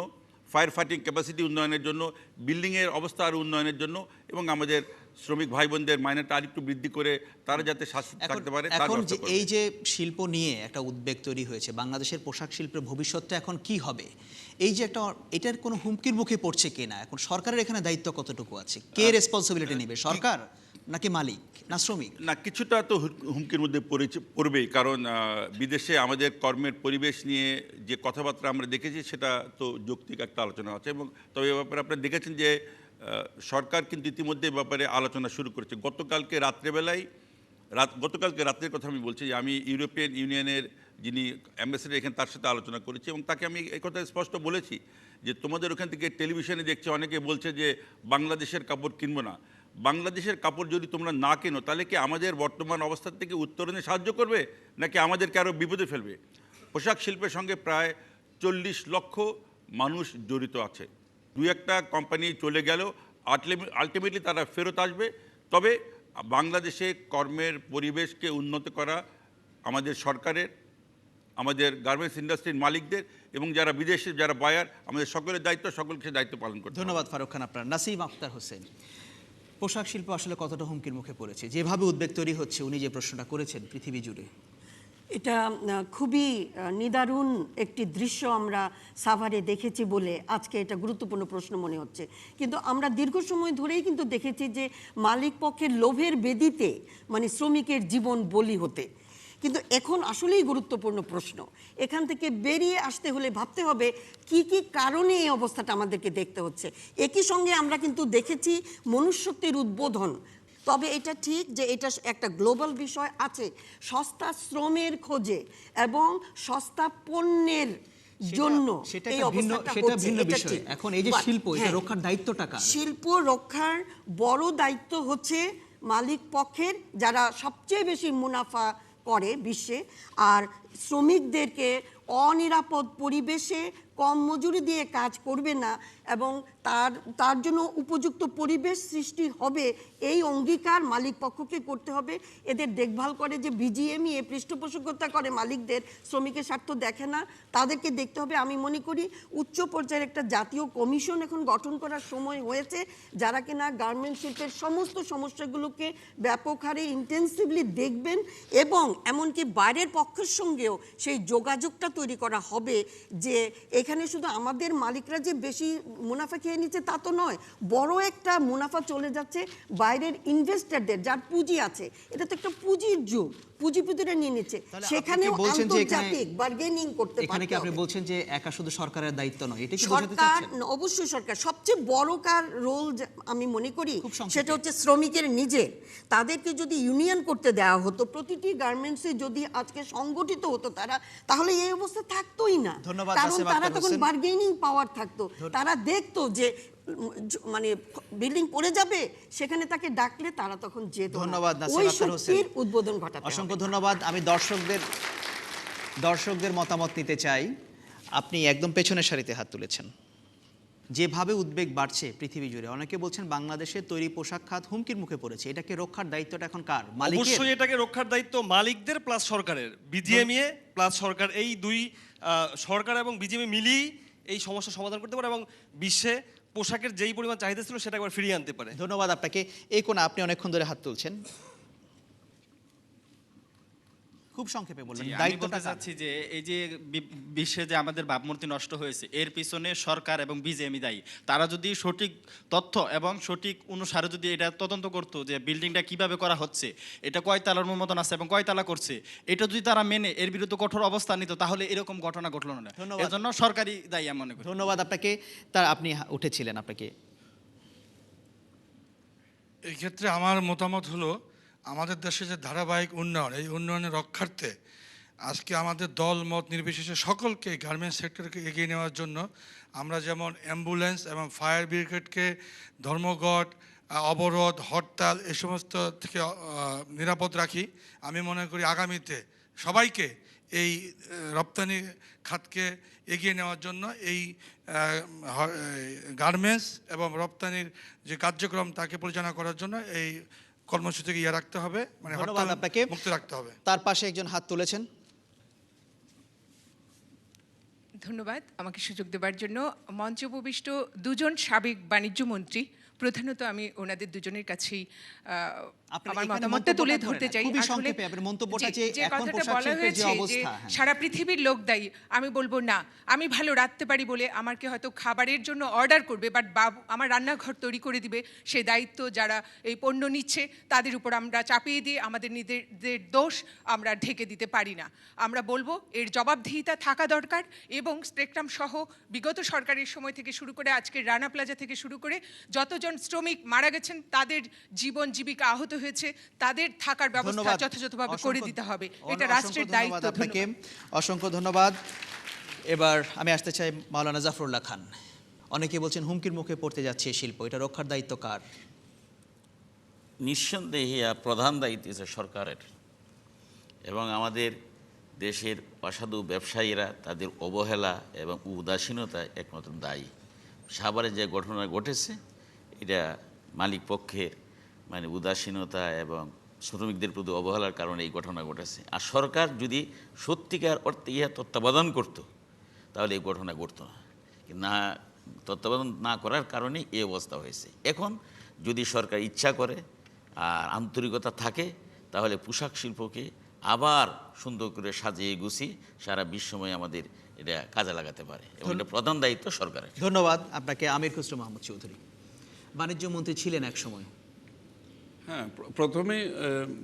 [SPEAKER 8] ফায়ার ফাইটিং ক্যাপাসিটি উন্নয়নের জন্য, বিল্ডিংয়ের অবস্থা আরও উন্নয়নের জন্য এবং আমাদের শ্রমিক ভাই বোনদের মাইনেটা আরেকটু বৃদ্ধি করে তারা যাতে শাস্তি থাকতে পারে তার
[SPEAKER 1] এখন
[SPEAKER 8] ব্যবস্থা
[SPEAKER 1] যে
[SPEAKER 8] করবে।
[SPEAKER 1] এই যে শিল্প নিয়ে একটা উদ্বেগ তৈরি হয়েছে, বাংলাদেশের পোশাক শিল্পের ভবিষ্যৎটা এখন কি হবে, এই যে একটা এটার কোনো হুমকির মুখে পড়ছে কিনা, এখন সরকারের এখানে দায়িত্ব কতটুকু আছে, কে রেসপন্সিবিলিটি নেবে, সরকার নাকি মালিক না শ্রমিক?
[SPEAKER 8] না, কিছুটা তো হুমকির মধ্যে পড়বেই, কারণ বিদেশে আমাদের কর্মের পরিবেশ নিয়ে যে কথাবার্তা আমরা দেখেছি সেটা তো যৌক্তিক একটা আলোচনা আছে এবং তবে এ ব্যাপারে আপনারা দেখেছেন যে সরকার কিন্তু ইতিমধ্যে এ ব্যাপারে আলোচনা শুরু করেছে। গতকালকে রাত্রের কথা আমি বলছি যে আমি ইউরোপিয়ান ইউনিয়নের যিনি অ্যাম্বাসেডর এখানে তার সাথে আলোচনা করেছি এবং তাকে আমি এই কথা স্পষ্ট বলেছি যে তোমাদের ওখান থেকে টেলিভিশনে দেখছে অনেকে বলছে যে বাংলাদেশের কাপড় কিনবো না। বাংলাদেশের কাপড় যদি তোমরা না কেনো তাহলে কি আমাদের বর্তমান অবস্থা থেকে উত্তরণে সাহায্য করবে নাকি আমাদেরকে আরও বিপদে ফেলবে? পোশাক শিল্পের সঙ্গে প্রায় 40 লক্ষ মানুষ জড়িত আছে। দু একটা কোম্পানি চলে গেলেও আলটিমেটলি তারা ফেরত আসবে। তবে বাংলাদেশে কর্মের পরিবেশকে উন্নত করা আমাদের সরকারের, আমাদের গার্মেন্টস ইন্ডাস্ট্রির মালিকদের এবং যারা বিদেশে যারা বায়ার, আমাদের সকলের দায়িত্ব, সকলকে দায়িত্ব পালন করতে হবে।
[SPEAKER 1] ধন্যবাদ ফারুক খান। আপনার নাসিম আক্তার হোসেন, পোশাক শিল্প আসলে কতটা হুমকির মুখে পড়েছে, যেভাবে উদ্বেগ তৈরি হচ্ছে, উনি যে প্রশ্নটা করেছেন পৃথিবী জুড়ে,
[SPEAKER 6] এটা খুবই নিদারুণ একটি দৃশ্য আমরা সাভারে দেখেছি বলে আজকে এটা গুরুত্বপূর্ণ প্রশ্ন মনে হচ্ছে। কিন্তু আমরা দীর্ঘ সময় ধরেই কিন্তু দেখেছি যে মালিক পক্ষের লোভের বেদিতে মানে শ্রমিকের জীবন বলি হতে। কিন্তু এখন আসলেই গুরুত্বপূর্ণ প্রশ্ন, এখান থেকে বেরিয়ে আসতে হলে ভাবতে হবে কি কি কারণে এই অবস্থাটা আমাদেরকে দেখতে হচ্ছে। একই সঙ্গে আমরা কিন্তু দেখেছি মনুষ্যত্বের উদ্বোধন। তবে এটা ঠিক যে এটা একটা গ্লোবাল বিষয় আছে, সস্তা শ্রমের খোঁজে এবং সস্তা পণ্যের জন্য এই অবস্থাটা হচ্ছে। এটা ঠিক।
[SPEAKER 1] এখন এই যে শিল্প, এটা রক্ষার দায়িত্বটা কার?
[SPEAKER 6] শিল্প রক্ষার বড় দায়িত্ব হচ্ছে মালিক পক্ষের, যারা সবচেয়ে বেশি মুনাফা করে বিশ্বে, আর শ্রমিকদেরকে অনিরাপদ পরিবেশে কম মজুরি দিয়ে কাজ করবে না এবং তার জন্য উপযুক্ত পরিবেশ সৃষ্টি হবে এই অঙ্গীকার মালিক পক্ষকে করতে হবে। এদের দেখভাল করে যে বিজিএমই এ পৃষ্ঠপোষকতা করে মালিকদের, শ্রমিকের স্বার্থ দেখে না, তাদেরকে দেখতে হবে। আমি মনে করি উচ্চ পর্যায়ের একটা জাতীয় কমিশন এখন গঠন করার সময় হয়েছে, যারা কিনা গার্মেন্টস শিল্পের সমস্ত সমস্যাগুলোকে ব্যাপক হারে ইন্টেন্সিভলি দেখবেন এবং এমনকি বাইরের পক্ষের সঙ্গেও সেই যোগাযোগটা তৈরি করা হবে যে এখানে শুধু আমাদের মালিকরা যে বেশি মুনাফা খেয়ে নিচ্ছে তা তো নয়, বড় একটা মুনাফা চলে যাচ্ছে বাইরের ইনভেস্টরদের, যার পুঁজি আছে। এটা তো একটা পুঁজির যুগ, পুঁজিপতিরা নিয়ে নিচ্ছে, সেখানেও আন্তর্জাতিক বার্গেনিং করতে পারবে।
[SPEAKER 1] এখানে কি আপনি বলছেন যে একা শুধু সরকারের দায়িত্ব নয়, এটা কি বোঝাতে
[SPEAKER 6] সরকার?
[SPEAKER 1] চাচ্ছেন?
[SPEAKER 6] অবশ্যই সরকার। সবচেয়ে বড় কার রোল আমি মনে করি সেটা হচ্ছে শ্রমিকের নিজের। তাদেরকে যদি ইউনিয়ন করতে দেওয়া হতো, প্রতিটি গার্মেন্টসে যদি আজকে সংগঠিত হতো তারা, তাহলে এই অবস্থা থাকতোই না।
[SPEAKER 1] ধন্যবাদ।
[SPEAKER 6] কারণ তারা তখন বার্গেনিং পাওয়ার থাকতো, তারা দেখতো যে মানে বিল্ডিং পড়ে যাবে, সেখানে তাকে ডাকলে তারা তখন যেত।
[SPEAKER 1] ধন্যবাদ
[SPEAKER 6] ওই শক্তির উদ্বোধন ঘটাতে হবে।
[SPEAKER 1] অসংখ্য ধন্যবাদ। আমি দর্শকদের মতামত নিতে চাই। আপনি একদম পেছনের সারিতে হাত তুলেছেন। যেভাবে উদ্বেগ বাড়ছে পৃথিবী জুড়ে, অনেকে বলছেন বাংলাদেশের তৈরি পোশাক খাত হুমকির মুখে পড়েছে, এটাকে রক্ষার দায়িত্বটা এখন কার? মালিকের?
[SPEAKER 13] অবশ্যই এটাকে রক্ষার দায়িত্ব মালিকদের প্লাস সরকারের, বিজিএমইএ প্লাস সরকার, এই দুই সরকার এবং বিজিএমইএ মিলিয়েই এই সমস্যা সমাধান করতে পারে এবং বিশ্বে পোশাকের যেই পরিমাণ চাহিদা ছিল সেটা একবার ফিরিয়ে আনতে পারে।
[SPEAKER 1] ধন্যবাদ আপনাকে। এই কোণে আপনি অনেকক্ষণ ধরে হাত তুলছেন, খুব সংক্ষেপে বলুন।
[SPEAKER 14] আমি বলতে চাচ্ছি যে এই যে বিশ্বে যে আমাদের ভাবমূর্তি নষ্ট হয়েছে এর পিছনে সরকার এবং বিজিএমই দায়ী। তারা যদি সঠিক তথ্য এবং সঠিক অনুসারে যদি এটা তদন্ত করতো যে বিল্ডিংটা কিভাবে করা হচ্ছে, এটা কয় তালার অনুমোদন আছে এবং কয় তালা করছে, এটা যদি তারা মেনে এর বিরুদ্ধে কঠোর অবস্থান নিত, তাহলে এরকম ঘটনা ঘটল না। এর জন্য সরকারি দায়ী আমি মনে করি।
[SPEAKER 1] ধন্যবাদ আপনাকে। আপনি উঠেছিলেন, আপনাকে।
[SPEAKER 15] এই ক্ষেত্রে আমার মতামত হলো, আমাদের দেশে যে ধারাবাহিক উন্নয়ন, এই উন্নয়নের রক্ষার্থে আজকে আমাদের দল মত নির্বিশেষে সকলকে গার্মেন্টস সেক্টরকে এগিয়ে নেওয়ার জন্য আমরা যেমন অ্যাম্বুলেন্স এবং ফায়ার ব্রিগেডকে ধর্মঘট, অবরোধ, হরতাল এ সমস্ত থেকে নিরাপদ রাখি, আমি মনে করি আগামীতে সবাইকে এই রপ্তানি খাতকে এগিয়ে নেওয়ার জন্য এই গার্মেন্টস এবং রপ্তানির যে কার্যক্রম তাকে পরিচালনা করার জন্য এই কর্মসূচিকে রাখতে হবে, মানে
[SPEAKER 1] ধন্যবাদ আপনাকে।
[SPEAKER 15] মুক্ত রাখতে হবে।
[SPEAKER 1] তার পাশে একজন হাত তুলেছেন।
[SPEAKER 16] ধন্যবাদ আমাকে সুযোগ দেওয়ার জন্য। মঞ্চে উপবিষ্ট দুজন সাবেক বাণিজ্য মন্ত্রী, প্রধানত আমি ওনাদের দুজনের কাছেই আমার মতামতটা তুলে ধরতে চাই। আসলে যে কথাটা বলা হয়েছে যে সারা পৃথিবীর লোক দায়ী, আমি বলবো না, আমি ভালো রাঁধতে পারি বলে আমাকে হয়তো খাবারের জন্য অর্ডার করবে, বাট আমার রান্নাঘর তৈরি করে দিবে সেই দায়িত্ব যারা এই পণ্য নিচ্ছে তাদের উপর আমরা চাপিয়ে দিয়ে আমাদের নিজেদের দোষ আমরা ঢেকে দিতে পারি না। আমরা বলবো এর জবাবদিহিতা থাকা দরকার, এবং স্পেকট্রাম সহ বিগত সরকারের সময় থেকে শুরু করে আজকের রানা প্লাজা থেকে শুরু করে যতজন শ্রমিক মারা গেছেন, তাদের জীবন জীবিকা আহত হয়েছে, তাদের থাকার ব্যবস্থা যথাযথভাবে করে দিতে হবে। এটা রাষ্ট্রের দায়িত্ব।
[SPEAKER 1] আপনাকে অসংখ্য ধন্যবাদ। এবার আমি আসতে চাই মাওলানা জাফরুল্লাহ খান। অনেকে বলছেন হুমকির মুখে পড়তে যাচ্ছে এই শিল্প, এটা রক্ষার দায়িত্ব কার?
[SPEAKER 4] নিঃসন্দেহে প্রধান দায়িত্ব হচ্ছে সরকারের, এবং আমাদের দেশের অসাধু ব্যবসায়ীরা তাদের অবহেলা এবং উদাসীনতা একমাত্র দায়ী। সাভারে যে ঘটনা ঘটেছে এটা মালিক পক্ষের মানে উদাসীনতা এবং শ্রমিকদের প্রতি অবহেলার কারণে এই ঘটনা ঘটেছে। আর সরকার যদি সত্যিকার অর্থে ইহা তত্ত্বাবধান করত তাহলে এই ঘটনা ঘটতো না। তত্ত্বাবধান না করার কারণে এই অবস্থা হয়েছে। এখন যদি সরকার ইচ্ছা করে আর আন্তরিকতা থাকে তাহলে পোশাক শিল্পকে আবার সুন্দর করে সাজিয়ে গুছিয়ে সারা বিশ্বময় আমাদের এটা কাজে লাগাতে পারে, এবং এটা প্রধান দায়িত্ব সরকারের।
[SPEAKER 1] ধন্যবাদ আপনাকে। আমির খসরু মাহমুদ চৌধুরী, বাণিজ্য মন্ত্রী ছিলেন এক সময়।
[SPEAKER 3] হ্যাঁ, প্রথমে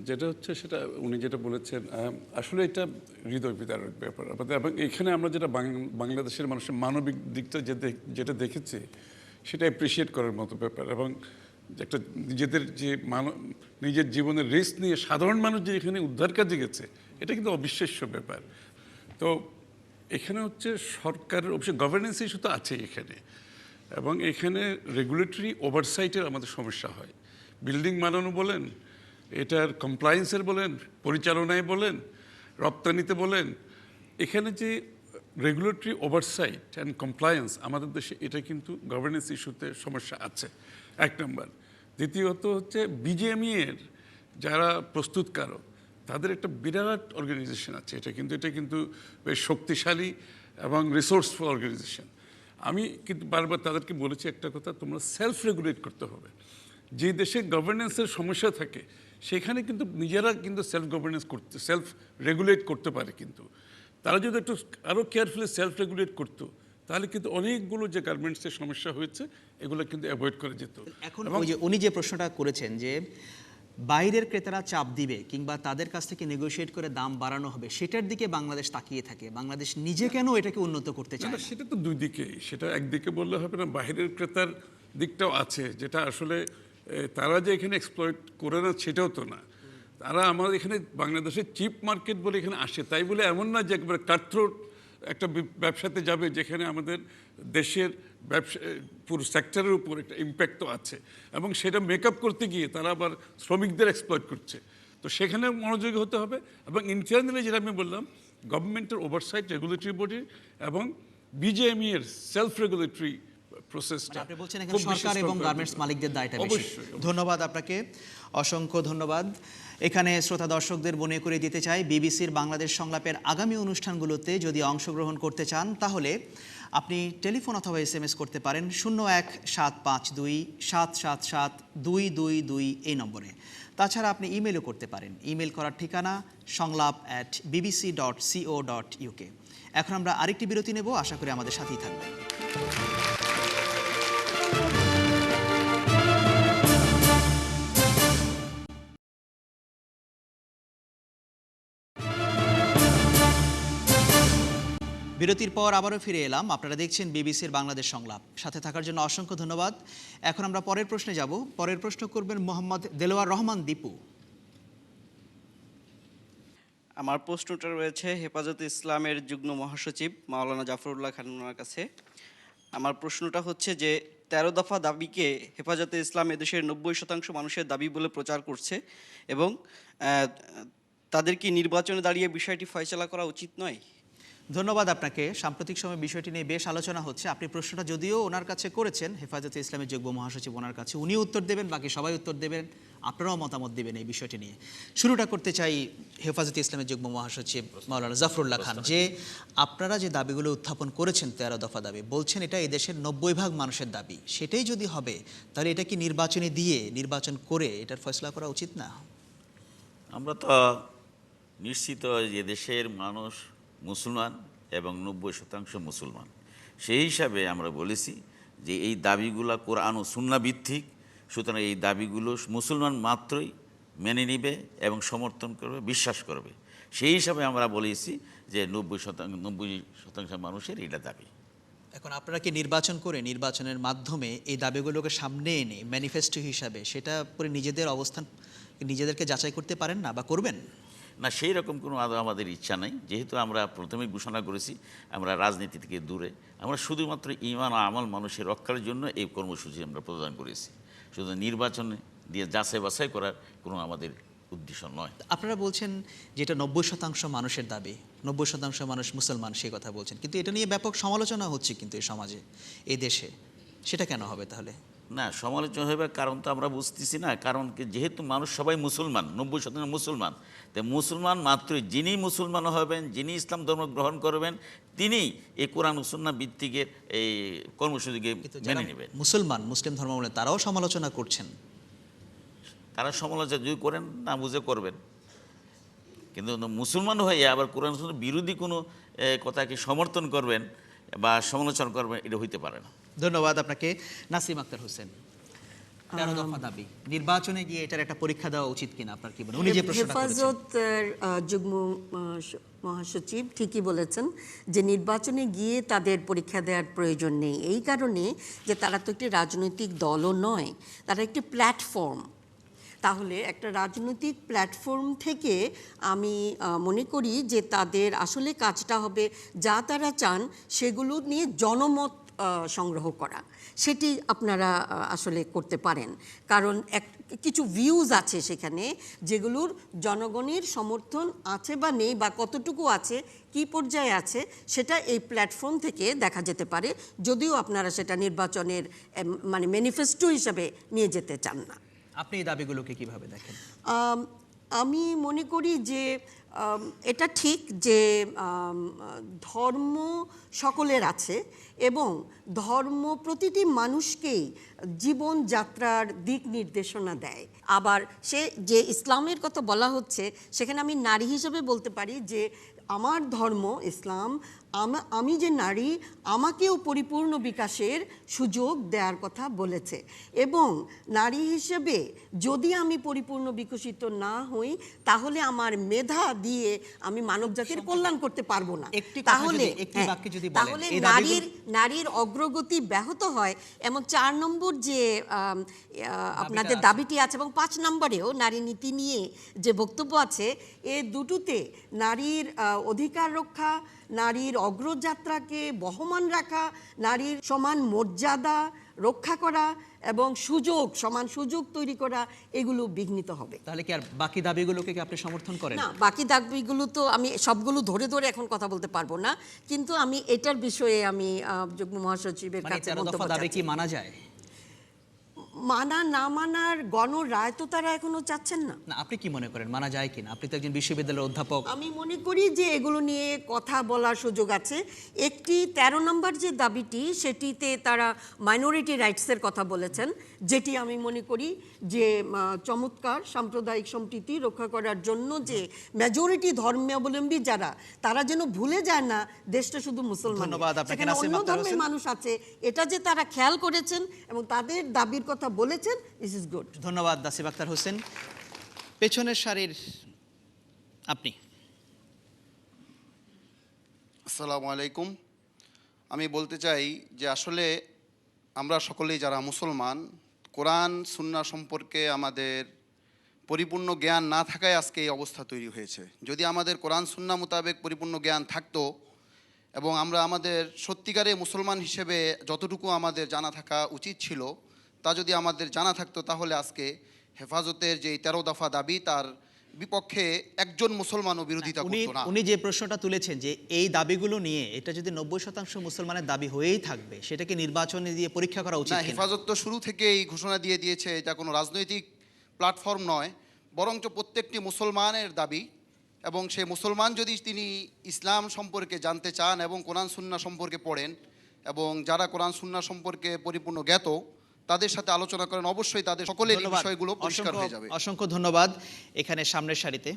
[SPEAKER 3] যেটা হচ্ছে সেটা উনি যেটা বলেছেন আসলে এটা হৃদয় বিদারক ব্যাপার। এবং এখানে আমরা যেটা বাংলাদেশের মানুষের মানবিক দিকটা যেটা দেখেছি সেটা অ্যাপ্রিসিয়েট করার মতো ব্যাপার, এবং একটা নিজেদের যে নিজের জীবনের রিস্ক নিয়ে সাধারণ মানুষ যে এখানে উদ্ধার কাজে গেছে এটা কিন্তু অবিশ্বাস্য ব্যাপার। তো এখানে হচ্ছে সরকারের অবশ্যই গভর্নেন্স ইস্যু তো আছে এখানে, এবং এখানে রেগুলেটরি ওভারসাইটের আমাদের সমস্যা হয়। বিল্ডিং বানানো বলেন, এটার কমপ্লায়েন্সের বলেন, পরিচালনায় বলেন, রপ্তানিতে বলেন, এখানে যে রেগুলেটরি ওভারসাইট অ্যান্ড কমপ্লায়েন্স আমাদের দেশে এটা কিন্তু গভর্নেন্স ইস্যুতে সমস্যা আছে, এক নম্বর। দ্বিতীয়ত হচ্ছে বিজিএমই এর যারা প্রস্তুতকারক তাদের একটা বিরাট অর্গানাইজেশন আছে, এটা কিন্তু বেশ শক্তিশালী এবং রিসোর্সফুল অর্গানাইজেশন। আমি কিন্তু বারবার তাদেরকে বলেছি একটা কথা, তোমরা সেলফ রেগুলেট করতে হবে। যে দেশে গভর্নেন্সের সমস্যা থাকে সেখানে কিন্তু নিজেরা কিন্তু সেলফ রেগুলেট করতে পারে, কিন্তু তারা যদি একটু আরও কেয়ারফুলি সেলফ রেগুলেট করতো তাহলে কিন্তু অনেকগুলো যে গার্মেন্টসের সমস্যা হয়েছে এগুলো কিন্তু অ্যাভয়েড করে যেত।
[SPEAKER 1] এখন উনি যে প্রশ্নটা করেছেন যে বাইরের ক্রেতারা চাপ দিবে কিংবা তাদের কাছ থেকে নেগোশিয়েট করে দাম বাড়ানো হবে, সেটার দিকে বাংলাদেশ তাকিয়ে থাকে। বাংলাদেশ নিজে কেন এটাকে উন্নত করতে চায়?
[SPEAKER 3] সেটা তো দুই দিকেই, সেটা একদিকে বললে হবে না, বাইরের ক্রেতার দিকটাও আছে, যেটা আসলে তারা যে এখানে এক্সপ্লয়েট করে না সেটাও তো না। তারা আমাদের এখানে বাংলাদেশের চিপ মার্কেট বলে এখানে আসে, তাই বলে এমন না যে একবারে কাটথ্রোট একটা ব্যবসাতে যাবে যেখানে আমাদের দেশের ব্যবসা পুরো সেক্টরের উপর একটা ইম্প্যাক্ট তো আছে, এবং সেটা মেকআপ করতে গিয়ে তারা আবার শ্রমিকদের এক্সপ্লয়েট করছে। তো সেখানে মনোযোগী হতে হবে, এবং ইন্টারনালি যেটা আমি বললাম গভর্নমেন্টের ওভারসাইট রেগুলেটরি বডি এবং বিজিএমই এর সেলফ রেগুলেটরি প্রসেসটা।
[SPEAKER 1] আপনি বলছেন এখানে সরকার এবং গার্মেন্টস মালিকদের দায়টা বেশি। ধন্যবাদ আপনাকে, অসংখ্য ধন্যবাদ। এখানে শ্রোতা দর্শকদের মনে করে দিতে চাই, বিবিসির বাংলাদেশ সংলাপের আগামী অনুষ্ঠানগুলোতে যদি অংশগ্রহণ করতে চান তাহলে আপনি টেলিফোন অথবা SMS করতে পারেন 01-752-777-222 এই নম্বরে। তাছাড়া আপনি ইমেলও করতে পারেন। ইমেল করার ঠিকানা সংলাপ@bbc.co.uk। এখন আমরা আরেকটি বিরতি নেব, আশা করি আমাদের সাথেই থাকবেন। বিরতির পর আবারও ফিরে এলাম। আপনারা দেখছেন বিবিসির বাংলাদেশ সংলাপ। সাথে থাকার জন্য অসংখ্য ধন্যবাদ। এখন আমরা পরের প্রশ্নে যাব। পরের প্রশ্ন করবেন মোহাম্মদ দেলোয়ার রহমান দীপু।
[SPEAKER 17] আমার প্রশ্নটা রয়েছে হেফাজতে ইসলামের যুগ্ম মহাসচিব মাওলানা জাফরুল্লাহ খানের কাছে। আমার প্রশ্নটা হচ্ছে যে 13 দফা দাবিকে হেফাজতে ইসলাম এদেশের 90% মানুষের দাবি বলে প্রচার করছে, এবং তাদের কি নির্বাচনে দাঁড়িয়ে বিষয়টি ফয়সলা করা উচিত নয়?
[SPEAKER 1] ধন্যবাদ আপনাকে। সাম্প্রতিক সময় বিষয়টি নিয়ে বেশ আলোচনা হচ্ছে। আপনি প্রশ্নটা যদিও ওনার কাছে করেছেন, হেফাজতে ইসলামের যুগ্ম মহাসচিব ওনার কাছে, উনিও উত্তর দেবেন, বাকি সবাই উত্তর দেবেন, আপনারাও মতামত দেবেন এই বিষয়টি নিয়ে। শুরুটা করতে চাই হেফাজতে ইসলামের যুগ্ম মহাসচিব মাওলানা জাফরুল্লাহ খান, যে আপনারা যে দাবিগুলো উত্থাপন করেছেন 13 দফা দাবি, বলছেন এটা এই দেশের 90% মানুষের দাবি, সেটাই যদি হবে তাহলে এটা কি নির্বাচনে দিয়ে, নির্বাচন করে এটার ফয়সলা করা উচিত না?
[SPEAKER 4] আমরা তো নিশ্চিত যে দেশের মানুষ মুসলমান এবং 90% মুসলমান, সেই হিসাবে আমরা বলেছি যে এই দাবিগুলো কোরআন ও সুন্নাহ ভিত্তিক, সুতরাং এই দাবিগুলো মুসলমান মাত্রই মেনে নিবে এবং সমর্থন করবে, বিশ্বাস করবে। সেই হিসাবে আমরা বলেছি যে 90% মানুষের এটা দাবি।
[SPEAKER 1] এখন আপনারা কি নির্বাচন করে, নির্বাচনের মাধ্যমে এই দাবিগুলোকে সামনে এনে ম্যানিফেস্টো হিসাবে সেটা পরে নিজেদের অবস্থান, নিজেদেরকে যাচাই করতে পারেন না বা করবেন
[SPEAKER 4] না? সেই রকম কোনো আমাদের ইচ্ছা নেই। যেহেতু আমরা প্রথমেই ঘোষণা করেছি আমরা রাজনীতি থেকে দূরে, আমরা শুধুমাত্র ঈমান ও আমল মানুষের রক্ষার জন্য এই কর্মসূচি আমরা প্রদান করেছি। শুধু নির্বাচনে দিয়ে যাচাই বাছাই করার কোনো আমাদের উদ্দেশ্য নয়।
[SPEAKER 1] আপনারা বলছেন যেটা 90% মানুষের দাবি, 90% মানুষ মুসলমান, সেই কথা বলছেন, কিন্তু এটা নিয়ে ব্যাপক সমালোচনা হচ্ছে কিন্তু এই সমাজে, এই দেশে, সেটা কেন হবে তাহলে?
[SPEAKER 4] না, সমালোচনা হবে কারণ তো আমরা বুঝতেছি না। কারণ কি, যেহেতু মানুষ সবাই মুসলমান, 90% মুসলমান, তাই মুসলমান মাত্রই, যিনি মুসলমান হবেন, যিনি ইসলাম ধর্ম গ্রহণ করবেন, তিনি এই কোরআন ও সুন্নাহ ভিত্তিকের এই কর্মসূচিকে মেনে নেবেন।
[SPEAKER 1] মুসলমান, মুসলিম ধর্মাবলম্বী তারাও সমালোচনা করছেন।
[SPEAKER 4] তারা সমালোচনা যদি করেন, না বুঝে করবেন, কিন্তু মুসলমান হয়ে আবার কোরআন সুন্নাহ বিরোধী কোনো কথাকে সমর্থন করবেন বা সমালোচনা করবেন, এটা হইতে পারে না।
[SPEAKER 1] ধন্যবাদ আপনাকে। নাসিম আক্তার হোসেন, 13 দফা দাবি, নির্বাচনে গিয়ে এটার একটা পরীক্ষা দেওয়া উচিত কিনা আপনার কি মনে হয়? উনি যে প্রশ্নটা করেছেন,
[SPEAKER 6] হেফাজতের যুগ্ম মহাসচিব ঠিকই বলেছেন যে নির্বাচনে গিয়ে তাদের পরীক্ষা দেওয়ার প্রয়োজন নেই, এই কারণে যে তারা তো একটি রাজনৈতিক দলও নয়, তারা একটি প্ল্যাটফর্ম। তাহলে একটা রাজনৈতিক প্ল্যাটফর্ম থেকে আমি মনে করি যে তাদের আসলে কাজটা হবে যা তারা চান সেগুলো নিয়ে জনমত সংগ্রহ করা, সেটি আপনারা আসলে করতে পারেন। কারণ কিছু ভিউজ আছে সেখানে যেগুলোর জনগণের সমর্থন আছে বা নেই, বা কতটুকু আছে, কি পর্যায়ে আছে, সেটা এই প্ল্যাটফর্ম থেকে দেখা যেতে পারে, যদিও আপনারা সেটা নির্বাচনের মানে ম্যানিফেস্টো হিসাবে নিয়ে যেতে চান না।
[SPEAKER 1] আপনি এই দাবিগুলোকে কিভাবে দেখেন?
[SPEAKER 6] আমি মনে করি যে এটা ঠিক যে ধর্ম সকলের আছে এবং ধর্ম প্রতিটি মানুষকেই জীবনযাত্রার দিক নির্দেশনা দেয়। আবার সে যে ইসলামের কথা বলা হচ্ছে, সেখানে আমি নারী হিসেবে বলতে পারি যে আমার ধর্ম ইসলাম, আমি যে নারী, আমাকেও পরিপূর্ণ বিকাশের সুযোগ দেওয়ার কথা বলেছে, এবং নারী হিসেবে যদি আমি পরিপূর্ণ বিকশিত না হই তাহলে আমার মেধা দিয়ে আমি মানবজাতির কল্যাণ করতে পারবো না। তাহলে নারীর অগ্রগতি ব্যাহত হয়। এমন 4 নম্বর যে আপনাদের দাবিটি আছে এবং 5 নম্বরেও নারী নীতি নিয়ে যে বক্তব্য আছে, এ দুটোতে নারীর অধিকার রক্ষা, নারীর অগ্রযাত্রাকে বহমান রাখা, নারীর সমান মর্যাদা রক্ষা করা এবং সমান সুযোগ তৈরি করা, এগুলো বিঘ্নিত হবে।
[SPEAKER 1] তাহলে কি আর বাকি দাবিগুলোকে কি আপনি সমর্থন করেন?
[SPEAKER 6] না, বাকি দাবিগুলো তো আমি সবগুলো ধরে ধরে এখন কথা বলতে পারবো না, কিন্তু আমি এটার বিষয়ে আমি যুগ্ম মহাসচিবের কাছে মন্তব্য
[SPEAKER 1] দাবি কি মানা যায়?
[SPEAKER 6] মানা না মানার গণরায় তো তারা এখনো চাচ্ছেন না।
[SPEAKER 1] না, আপনি কি মনে করেন মানা যায় কিনা? আপনি তো একজন বিশ্ববিদ্যালয়ের অধ্যাপক।
[SPEAKER 6] আমি মনে করি যে এগুলো নিয়ে কথা বলার সুযোগ আছে। একটি 13 নম্বর যে দাবিটি, সেটিতে তারা মাইনরিটি রাইটসের কথা বলেছেন, যেটি আমি মনে করি যে চমৎকার। সাম্প্রদায়িক সম্প্রীতি রক্ষা করার জন্য যে মেজরিটি ধর্মাবলম্বী যারা, তারা যেন ভুলে যায় না দেশটা শুধু মুসলমান, অন্য ধর্মের মানুষ আছে, এটা যে তারা খেয়াল করেছেন এবং তাদের দাবির কথা বলেছেন, দিস ইজ গুড।
[SPEAKER 1] ধন্যবাদ নাসিম আক্তার হোসেন। পেছনের সারির আপনি।
[SPEAKER 18] আসসালামু আলাইকুম। আমি বলতে চাই যে আসলে আমরা সকলেই যারা মুসলমান, কোরআন সুন্নাহ সম্পর্কে আমাদের পরিপূর্ণ জ্ঞান না থাকায় আজকে এই অবস্থা তৈরি হয়েছে। যদি আমাদের কোরআন সুন্নাহ মোতাবেক পরিপূর্ণ জ্ঞান থাকতো এবং আমরা আমাদের সত্যিকারে মুসলমান হিসেবে যতটুকু আমাদের জানা থাকা উচিত ছিল তা যদি আমাদের জানা থাকতো, তাহলে আজকে হেফাজতের যে 13 দফা দাবি তার বিপক্ষে একজন মুসলমানও বিরোধিতা
[SPEAKER 1] উনি
[SPEAKER 18] করতো না।
[SPEAKER 1] উনি যে প্রশ্নটা তুলেছেন যে এই দাবিগুলো নিয়ে এটা যদি 90% মুসলমানের দাবি হয়েই থাকবে, সেটাকে নির্বাচনে দিয়ে পরীক্ষা করা উচিত
[SPEAKER 18] না,
[SPEAKER 1] কিনা?
[SPEAKER 18] হেফাজত তো শুরু থেকেই ঘোষণা দিয়ে দিয়েছে এটা কোনো রাজনৈতিক প্ল্যাটফর্ম নয়, বরঞ্চ প্রত্যেকটি মুসলমানের দাবি। এবং সেই মুসলমান যদি তিনি ইসলাম সম্পর্কে জানতে চান এবং কোরআন সুন্নাহ সম্পর্কে পড়েন, এবং যারা কোরআন সুন্নাহ সম্পর্কে পরিপূর্ণ জ্ঞাত তাদের সাথে আলোচনা করেন, অবশ্যই তাদের সকলের
[SPEAKER 1] ধন্যবাদ।
[SPEAKER 18] বিষয়গুলো পরিষ্কার হয়ে যাবে।
[SPEAKER 1] অসংখ্য ধন্যবাদ। এখানে সামনের সারিতে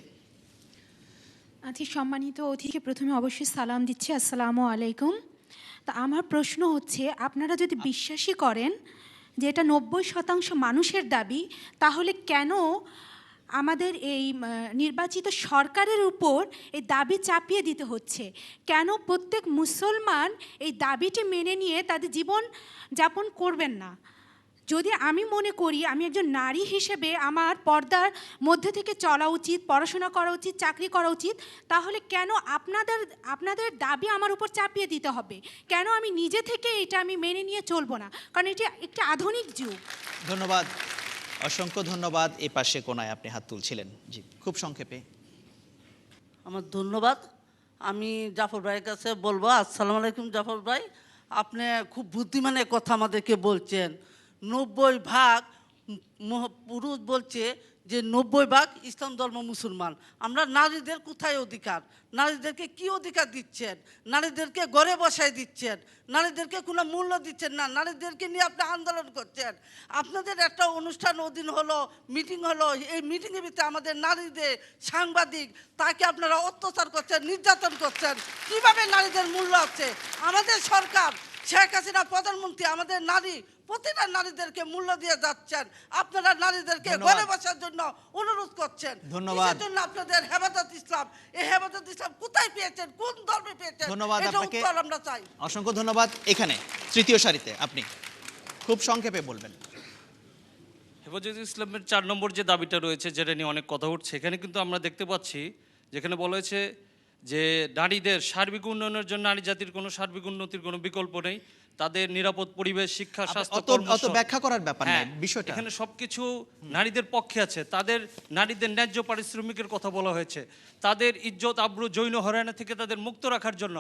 [SPEAKER 19] আচ্ছা, সম্মানিত অতিথিকে প্রথমে অবশ্যই সালাম দিচ্ছি, আসসালামু আলাইকুম। তা আমার প্রশ্ন হচ্ছে, আপনারা যদি বিশ্বাসই করেন যে এটা 90% মানুষের দাবি, তাহলে কেন আমাদের এই নির্বাচিত সরকারের উপর এই দাবি চাপিয়ে দিতে হচ্ছে? কেন প্রত্যেক মুসলমান এই দাবিটি মেনে নিয়ে তাদের জীবন যাপন করবেন না? যদি আমি মনে করি আমি একজন নারী হিসেবে আমার পর্দার মধ্যে থেকে চলা উচিত, পড়াশোনা করা উচিত, চাকরি করা উচিত, তাহলে কেন আপনাদের দাবি আমার উপর চাপিয়ে দিতে হবে? কেন আমি নিজে থেকে এটা আমি মেনে নিয়ে চলবো না? কারণ এটি একটি আধুনিক যুগ।
[SPEAKER 1] ধন্যবাদ, অসংখ্য ধন্যবাদ। এই পাশে কোনায় আপনি হাত তুলছিলেন, জি খুব সংক্ষেপে।
[SPEAKER 20] আমার ধন্যবাদ। আমি জাফর ভাইয়ের কাছে বলবো, আসসালামু আলাইকুম জাফর ভাই, আপনি খুব বুদ্ধিমানের কথা আমাদেরকে বলছেন। 90% পুরুষ বলছে যে 90% ইসলাম ধর্ম মুসলমান। আমরা নারীদের কোথায় অধিকার? নারীদেরকে কি অধিকার দিচ্ছেন? নারীদেরকে ঘরে বসায় দিচ্ছেন, নারীদেরকে কোনো মূল্য দিচ্ছেন না, নারীদেরকে নিয়ে আপনি আন্দোলন করছেন। আপনাদের একটা অনুষ্ঠান ওদিন হলো, মিটিং হলো, এই মিটিংয়ের ভিতরে আমাদের নারীদের সাংবাদিক তাকে আপনারা অত্যাচার করছেন, নির্যাতন করছেন। কিভাবে নারীদের মূল্য আছে? আমাদের সরকার, শেখ হাসিনা প্রধানমন্ত্রী আমাদের নারী, প্রতিটা নারীদেরকে মূল্য দিয়ে যাচ্ছেন। আপনারা নারীদেরকে ঘরে বসার জন্য অনুরোধ করছেন।
[SPEAKER 1] ধন্যবাদ।
[SPEAKER 20] জন্য আপনাদের হেফাজত ইসলাম, এই হেফাজত ইসলাম কোথায় পেয়েছেন, কোন ধর্মে পেয়েছেন?
[SPEAKER 1] ধন্যবাদ
[SPEAKER 20] এটা
[SPEAKER 1] আপনাকে,
[SPEAKER 20] উত্তর আমরা চাই।
[SPEAKER 1] অসংখ্য ধন্যবাদ। এখানে তৃতীয় সারিতে আপনি খুব সংক্ষেপে বলবেন।
[SPEAKER 21] হেফাজত ইসলামের 4 নম্বর যে দাবিটা রয়েছে, যেটা নিয়ে অনেক কথা উঠছে, এখানে কিন্তু আমরা দেখতে পাচ্ছি যেখানে বলা হয়েছে যে নারীদের সার্বিক উন্নয়নের জন্য নারী জাতির কোনো সার্বিক উন্নতির কোনো বিকল্প নেই। তাদের নিরাপদ পরিবেশ, শিক্ষা, স্বাস্থ্য,
[SPEAKER 1] অত ব্যাখ্যা করার ব্যাপার নেই বিষয়টা।
[SPEAKER 21] এখানে সবকিছু নারীদের পক্ষে আছে। তাদের নারীদের ন্যায্য পারিশ্রমিকের কথা বলা হয়েছে, তাদের ইজ্জত আব্রু যৌন হয়রানি থেকে তাদের মুক্ত রাখার জন্য।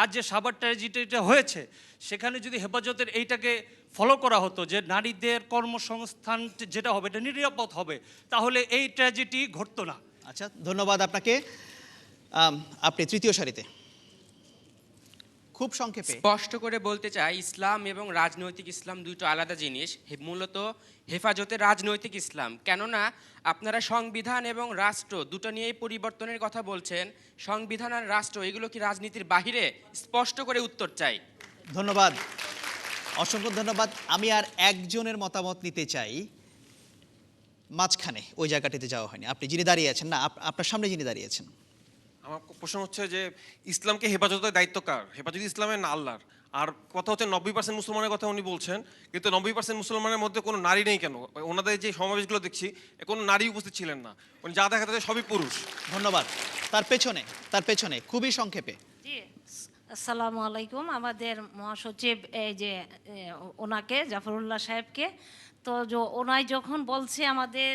[SPEAKER 21] আজ যে সাভার ট্র্যাজেডিটা হয়েছে, সেখানে যদি হেফাজতের এইটাকে ফলো করা হতো যে নারীদের কর্মসংস্থান যেটা হবে এটা নিরাপদ হবে, তাহলে এই ট্র্যাজেডি ঘটতো না।
[SPEAKER 1] আচ্ছা, ধন্যবাদ আপনাকে। আপনি তৃতীয় সারিতে খুব সংক্ষেপে।
[SPEAKER 22] স্পষ্ট করে বলতে চাই, ইসলাম এবং রাজনৈতিক ইসলাম দুটো আলাদা জিনিস। মূলত হেফাজতের রাজনৈতিক ইসলাম, কেননা আপনারা সংবিধান এবং রাষ্ট্র দুটো নিয়েই পরিবর্তনের কথা বলছেন। সংবিধান আর রাষ্ট্র এগুলো কি রাজনীতির বাহিরে? স্পষ্ট করে উত্তর চাই।
[SPEAKER 1] ধন্যবাদ, অসংখ্য ধন্যবাদ। আমি আর একজনের মতামত নিতে চাই। মাঝখানে ওই জায়গাটিতে যাওয়া হয়নি, আপনি যিনি দাঁড়িয়ে আছেন, না আপনার সামনে যিনি দাঁড়িয়ে আছেন।
[SPEAKER 13] আমার প্রশ্ন হচ্ছে যে ইসলামকে হেফাজতের দায়িত্ব কার? হেফাজত ইসলামের না আল্লাহর? আর কথা হচ্ছে 90% মুসলমানের কথা উনি বলছেন, কিন্তু 90% মুসলমানের মধ্যে কোনো নারী নেই কেন? ওনাদের যে সমাবেশগুলো দেখছি কোনো নারী উপস্থিত ছিলেন না, যা দেখা যাচ্ছে সবই পুরুষ।
[SPEAKER 1] ধন্যবাদ। তার পেছনে খুবই সংক্ষেপে।
[SPEAKER 23] জি, আসসালামু আলাইকুম। আমাদের মহাসচিব এই যে ওনাকে, জাফরুল্লাহ সাহেবকে, তো ওনাই যখন বলছে আমাদের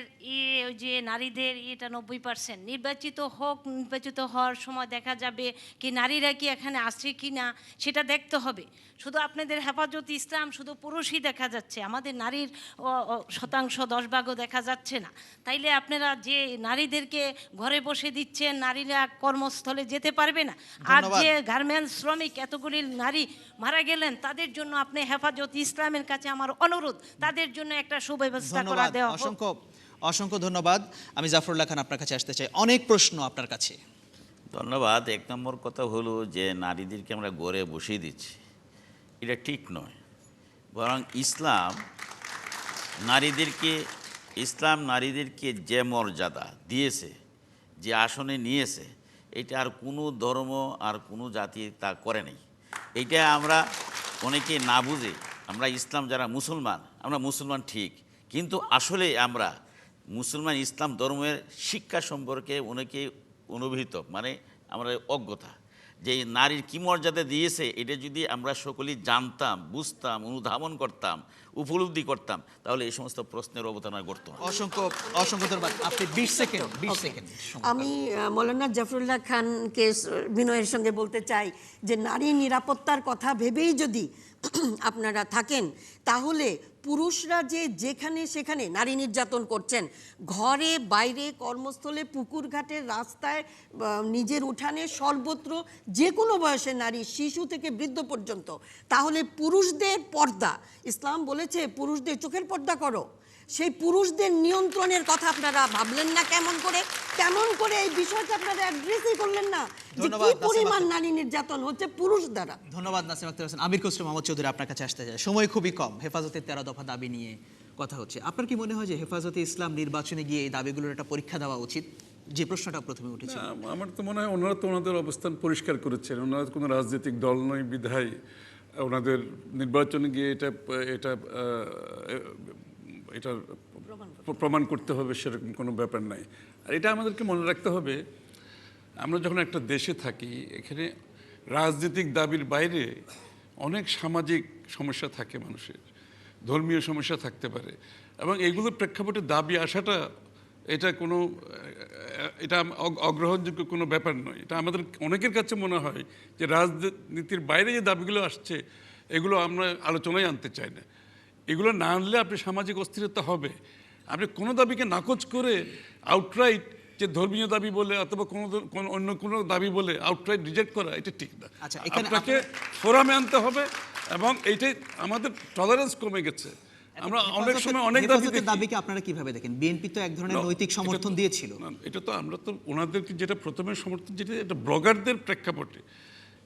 [SPEAKER 23] ওই যে নারীদের এটা 90% নির্বাচিত হোক, নির্বাচিত হওয়ার সময় দেখা যাবে কি নারীরা কি এখানে আসছে কি না সেটা দেখতে হবে। শুধু আপনাদের হেফাজত ইসলাম শুধু পুরুষই দেখা যাচ্ছে, আমাদের নারীর শতাংশ 10% দেখা যাচ্ছে না। তাইলে আপনারা যে নারীদেরকে ঘরে বসে দিচ্ছেন, নারীরা কর্মস্থলে যেতে পারবে না। আর যে গার্মেন্টস শ্রমিক এতগুলি নারী মারা গেলেন, তাদের জন্য আপনি হেফাজত ইসলামের কাছে আমার অনুরোধ, তাদের জন্য একটা সুব্যবস্থা করা দেওয়া।
[SPEAKER 1] অসংখ্য ধন্যবাদ। আমি জাফরুল্লাহ খান আপনার কাছে আসতে চাই, অনেক প্রশ্ন আপনার কাছে।
[SPEAKER 4] ধন্যবাদ। 1 নম্বর কথা হলো যে নারীদেরকে আমরা গড়ে বসিয়ে দিচ্ছি, এটা ঠিক নয়। বরং ইসলাম নারীদেরকে যে মর্যাদা দিয়েছে, যে আসনে নিয়েছে, এটা আর কোনো ধর্ম আর কোনো জাতি তা করে নাই। এইটা আমরা অনেকে না বুঝে আমরা ইসলাম যারা মুসলমান, আমরা মুসলমান ঠিক, কিন্তু আসলে আমরা মুসলমান ইসলাম ধর্মের শিক্ষা সম্পর্কে অনেকে অনভিহিত, মানে আমরা অজ্ঞতা। যে নারীর কী মর্যাদা দিয়েছে এটা যদি আমরা সকলেই জানতাম, বুঝতাম, অনুধাবন করতাম, উপলব্ধি করতাম, তাহলে এই সমস্ত প্রশ্নের অবতারণা করতো না।
[SPEAKER 1] অসংখ্য ধন্যবাদ। আপনি 20 সেকেন্ড
[SPEAKER 6] আমি মৌলানা জাফরুল্লাহ খানকে বিনয়ের সঙ্গে বলতে চাই যে নারী নিরাপত্তার কথা ভেবেই যদি আপনারা থাকেন, তাহলে পুরুষরা যে যেখানে সেখানে নারী নির্যাতন করছেন, ঘরে বাইরে কর্মস্থলে পুকুর ঘাটে রাস্তায় নিজের উঠানে সর্বত্র যে কোনো বয়সের নারী, শিশু থেকে বৃদ্ধ পর্যন্ত, তাহলে পুরুষদের পর্দা, ইসলাম বলেছে পুরুষদের চোখের পর্দা করো, সেই পুরুষদের নিয়ন্ত্রণের কথা আপনারা ভাবলেন না কেমন করে এই বিষয়টা আপনারা অ্যাড্রেসই করলেন না যে কি পরিমাণ নারী নির্যাতন হচ্ছে পুরুষ দ্বারা।
[SPEAKER 1] ধন্যবাদ নাসিম আক্তার হোসেন। আমির খসরু মাহমুদ চৌধুরী, আপনার কাছে আসতে চাই। সময় খুবই কম, হেফাজতের 13 দফা দাবি নিয়ে কথা হচ্ছে। আপনার কি মনে হয় যে হেফাজতে ইসলাম নির্বাচনে গিয়ে এই দাবিগুলোর একটা পরীক্ষা দেওয়া উচিত? যে প্রশ্নটা প্রথমে উঠেছে,
[SPEAKER 3] আমার তো মনে হয় ওনারা তো ওনাদের অবস্থান পরিষ্কার করেছেন। ওনারা কোনো রাজনৈতিক দল নয় বিধায় ওনাদের নির্বাচনে গিয়ে এটা প্রমাণ করতে হবে সেরকম কোনো ব্যাপার নাই। আর এটা আমাদেরকে মনে রাখতে হবে, আমরা যখন একটা দেশে থাকি, এখানে রাজনৈতিক দাবির বাইরে অনেক সামাজিক সমস্যা থাকে মানুষের, ধর্মীয় সমস্যা থাকতে পারে, এবং এইগুলোর প্রেক্ষাপটে দাবি আসাটা এটা অগ্রহণযোগ্য কোনো ব্যাপার নয়। এটা আমাদের অনেকের কাছে মনে হয় যে রাজনীতির বাইরে যে দাবিগুলো আসছে এগুলো আমরা আলোচনায় আনতে চাই না। এগুলো না আনলে আপনি সামাজিক অস্থিরতা হবে। আপনি কোনো দাবিকে নাকচ করে আউটরাইট যে ধর্মীয় দাবি বলে অথবা অন্য কোনো দাবি বলে আউটরাইট রিজেক্ট করা, এটা ঠিক না। আপনাকে ফোরামে আনতে হবে, এবং এইটাই আমাদের টলারেন্স কমে গেছে। আমরা অনেক সময় অনেক
[SPEAKER 1] দাবিকে আপনারা কিভাবে দেখেন? বিএনপি তো এক ধরনের নৈতিক সমর্থন দিয়েছিল।
[SPEAKER 3] এটা তো আমরা তো ওনাদেরকে যেটা প্রথমে সমর্থন, যেটা এটা ব্লগারদের প্রেক্ষাপটে,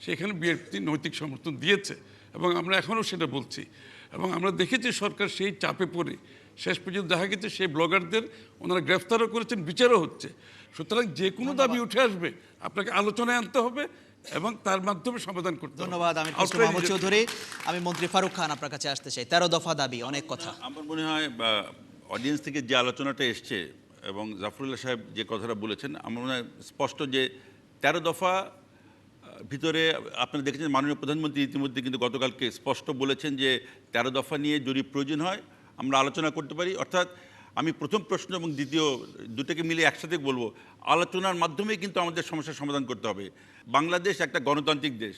[SPEAKER 3] সেখানে বিএনপি নৈতিক সমর্থন দিয়েছে, এবং আমরা এখনও সেটা বলছি। এবং আমরা দেখেছি সরকার সেই চাপে পড়ে শেষ পর্যন্ত দেখা গেছে সেই ব্লগারদের ওনারা গ্রেফতারও করেছেন, বিচারও হচ্ছে। সুতরাং যে কোনো দাবি উঠে আসবে আপনাকে আলোচনায় আনতে হবে এবং তার মাধ্যমে সমাধান করতে হবে।
[SPEAKER 1] ধন্যবাদ আমির খসরু মাহমুদ চৌধুরী। আমি মন্ত্রী ফারুক খান আপনার কাছে আসতে চাই। 13 দফা দাবি, অনেক কথা।
[SPEAKER 8] আমার মনে হয় অডিয়েন্স থেকে যে আলোচনাটা এসছে এবং জাফরুল্লাহ সাহেব যে কথাটা বলেছেন, আমার মনে হয় স্পষ্ট যে 13 দফা ভিতরে আপনারা দেখেছেন মাননীয় প্রধানমন্ত্রী ইতিমধ্যে কিন্তু গতকালকে স্পষ্ট বলেছেন যে 13 দফা নিয়ে যদি প্রয়োজন হয় আমরা আলোচনা করতে পারি। অর্থাৎ আমি প্রথম প্রশ্ন এবং দ্বিতীয় দুটোকে মিলে একসাথে বলবো, আলোচনার মাধ্যমে কিন্তু আমাদের সমস্যার সমাধান করতে হবে। বাংলাদেশ একটা গণতান্ত্রিক দেশ,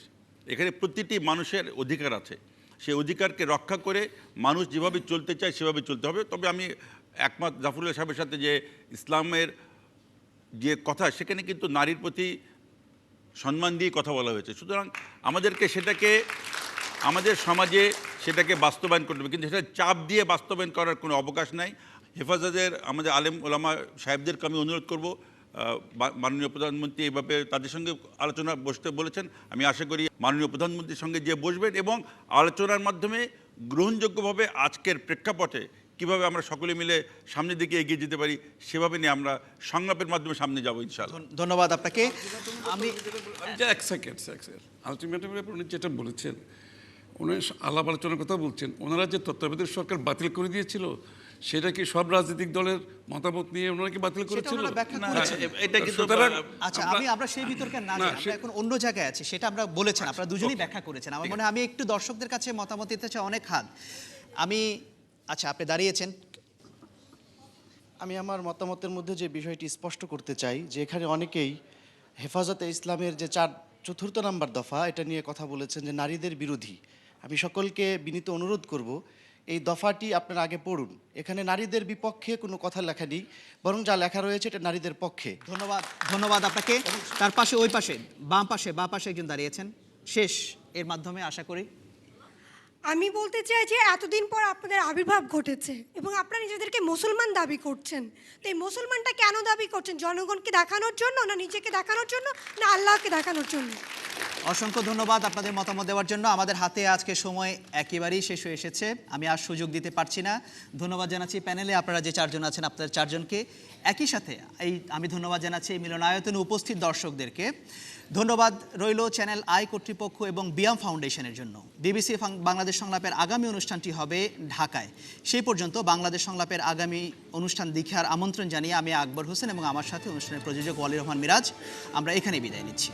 [SPEAKER 8] এখানে প্রতিটি মানুষের অধিকার আছে, সেই অধিকারকে রক্ষা করে মানুষ যেভাবে চলতে চায় সেভাবে চলতে হবে। তবে আমি একমত জাফরুল্লাহ সাহেবের সাথে যে ইসলামের যে কথা, সেখানে কিন্তু নারীর প্রতি সম্মান দিয়ে কথা বলা হয়েছে। সুতরাং আমাদেরকে সেটাকে আমাদের সমাজে সেটাকে বাস্তবায়ন করতে হবে, কিন্তু সেটা চাপ দিয়ে বাস্তবায়ন করার কোনো অবকাশ নাই। হেফাজতের আমাদের আলেম ওলামা সাহেবদেরকে আমি অনুরোধ করব, মাননীয় প্রধানমন্ত্রী এইভাবে তাদের সঙ্গে আলোচনা বসতে বলেছেন, আমি আশা করি মাননীয় প্রধানমন্ত্রীর সঙ্গে যে বসবেন এবং আলোচনার মাধ্যমে গ্রহণযোগ্যভাবে আজকের প্রেক্ষাপটে কীভাবে আমরা সকলে মিলে সামনের দিকে এগিয়ে যেতে পারি সেভাবে নিয়ে আমরা সংলাপের মাধ্যমে সামনে যাবো ইনশাআল্লাহ।
[SPEAKER 1] ধন্যবাদ আপনাকে। আমি
[SPEAKER 3] এক সেকেন্ড আলটিমেটামের ব্যাপারে উনি যেটা বলেছেন, উনি আলাপ আলোচনার কথা বলছেন, ওনারা যে তত্ত্বাবধায়ক সরকার বাতিল করে দিয়েছিল সেটা কি সব রাজনৈতিক দলের মতামত নিয়ে ওনারা কি বাতিল করেছিল?
[SPEAKER 1] এটা কিন্তু আচ্ছা, আমরা সেই বিতর্কে না যাই, আমরা এখন অন্য জায়গায় আছি, সেটা আমরা বলেছেন, আপনারা দুজনেই ব্যাখ্যা করেছেন। আমার মনে হয় আমি একটু দর্শকদের কাছে মতামত দিতে চাই। অনেক হাত আচ্ছা, আপনি দাঁড়িয়েছেন।
[SPEAKER 2] আমি আমার মতামতের মধ্যে যে বিষয়টি স্পষ্ট করতে চাই যে এখানে অনেকেই হেফাজতে ইসলামের যে 4 নম্বর দফা এটা নিয়ে কথা বলেছেন যে নারীদের বিরোধী। আমি সকলকে বিনীত অনুরোধ করব এই দফাটি আপনারা আগে পড়ুন। এখানে নারীদের বিপক্ষে কোনো কথা লেখা নেই, বরং যা লেখা রয়েছে এটা নারীদের পক্ষে।
[SPEAKER 1] ধন্যবাদ আপনাকে। তার পাশে, ওই পাশে, বাম পাশে একজন দাঁড়িয়েছেন। শেষ এর মাধ্যমে আশা করি
[SPEAKER 5] আমি বলতে চাই যে এতদিন পর আপনাদের আবির্ভাব ঘটেছে এবং আপনারা নিজেদেরকে মুসলমান দাবি করছেন। তো এই মুসলমানটা কেন দাবি করছেন? জনগণকে দেখানোর জন্য, না নিজেকে দেখানোর জন্য, না আল্লাহকে দেখানোর জন্য?
[SPEAKER 1] অসংখ্য ধন্যবাদ আপনাদের মতামত দেওয়ার জন্য। আমাদের হাতে আজকে সময় একেবারেই শেষ হয়ে এসেছে, আমি আর সুযোগ দিতে পারছি না। ধন্যবাদ জানাচ্ছি প্যানেলে আপনারা যে 4 জন আছেন, আপনাদের 4 জনকে। একই সাথে আমি ধন্যবাদ জানাচ্ছি এই মিলনায়তনে উপস্থিত দর্শকদেরকে। ধন্যবাদ রইল চ্যানেল আই কর্তৃপক্ষ এবং বিয়াম ফাউন্ডেশনের জন্য। বিবিসি বাংলাদেশ সংলাপের আগামী অনুষ্ঠানটি হবে ঢাকায়। সেই পর্যন্ত বাংলাদেশ সংলাপের আগামী অনুষ্ঠান দেখার আমন্ত্রণ জানিয়ে আমি আকবর হোসেন এবং আমার সাথে অনুষ্ঠানের প্রযোজক ওয়ালি রহমান মিরাজ আমরা এখানেই বিদায় নিচ্ছি।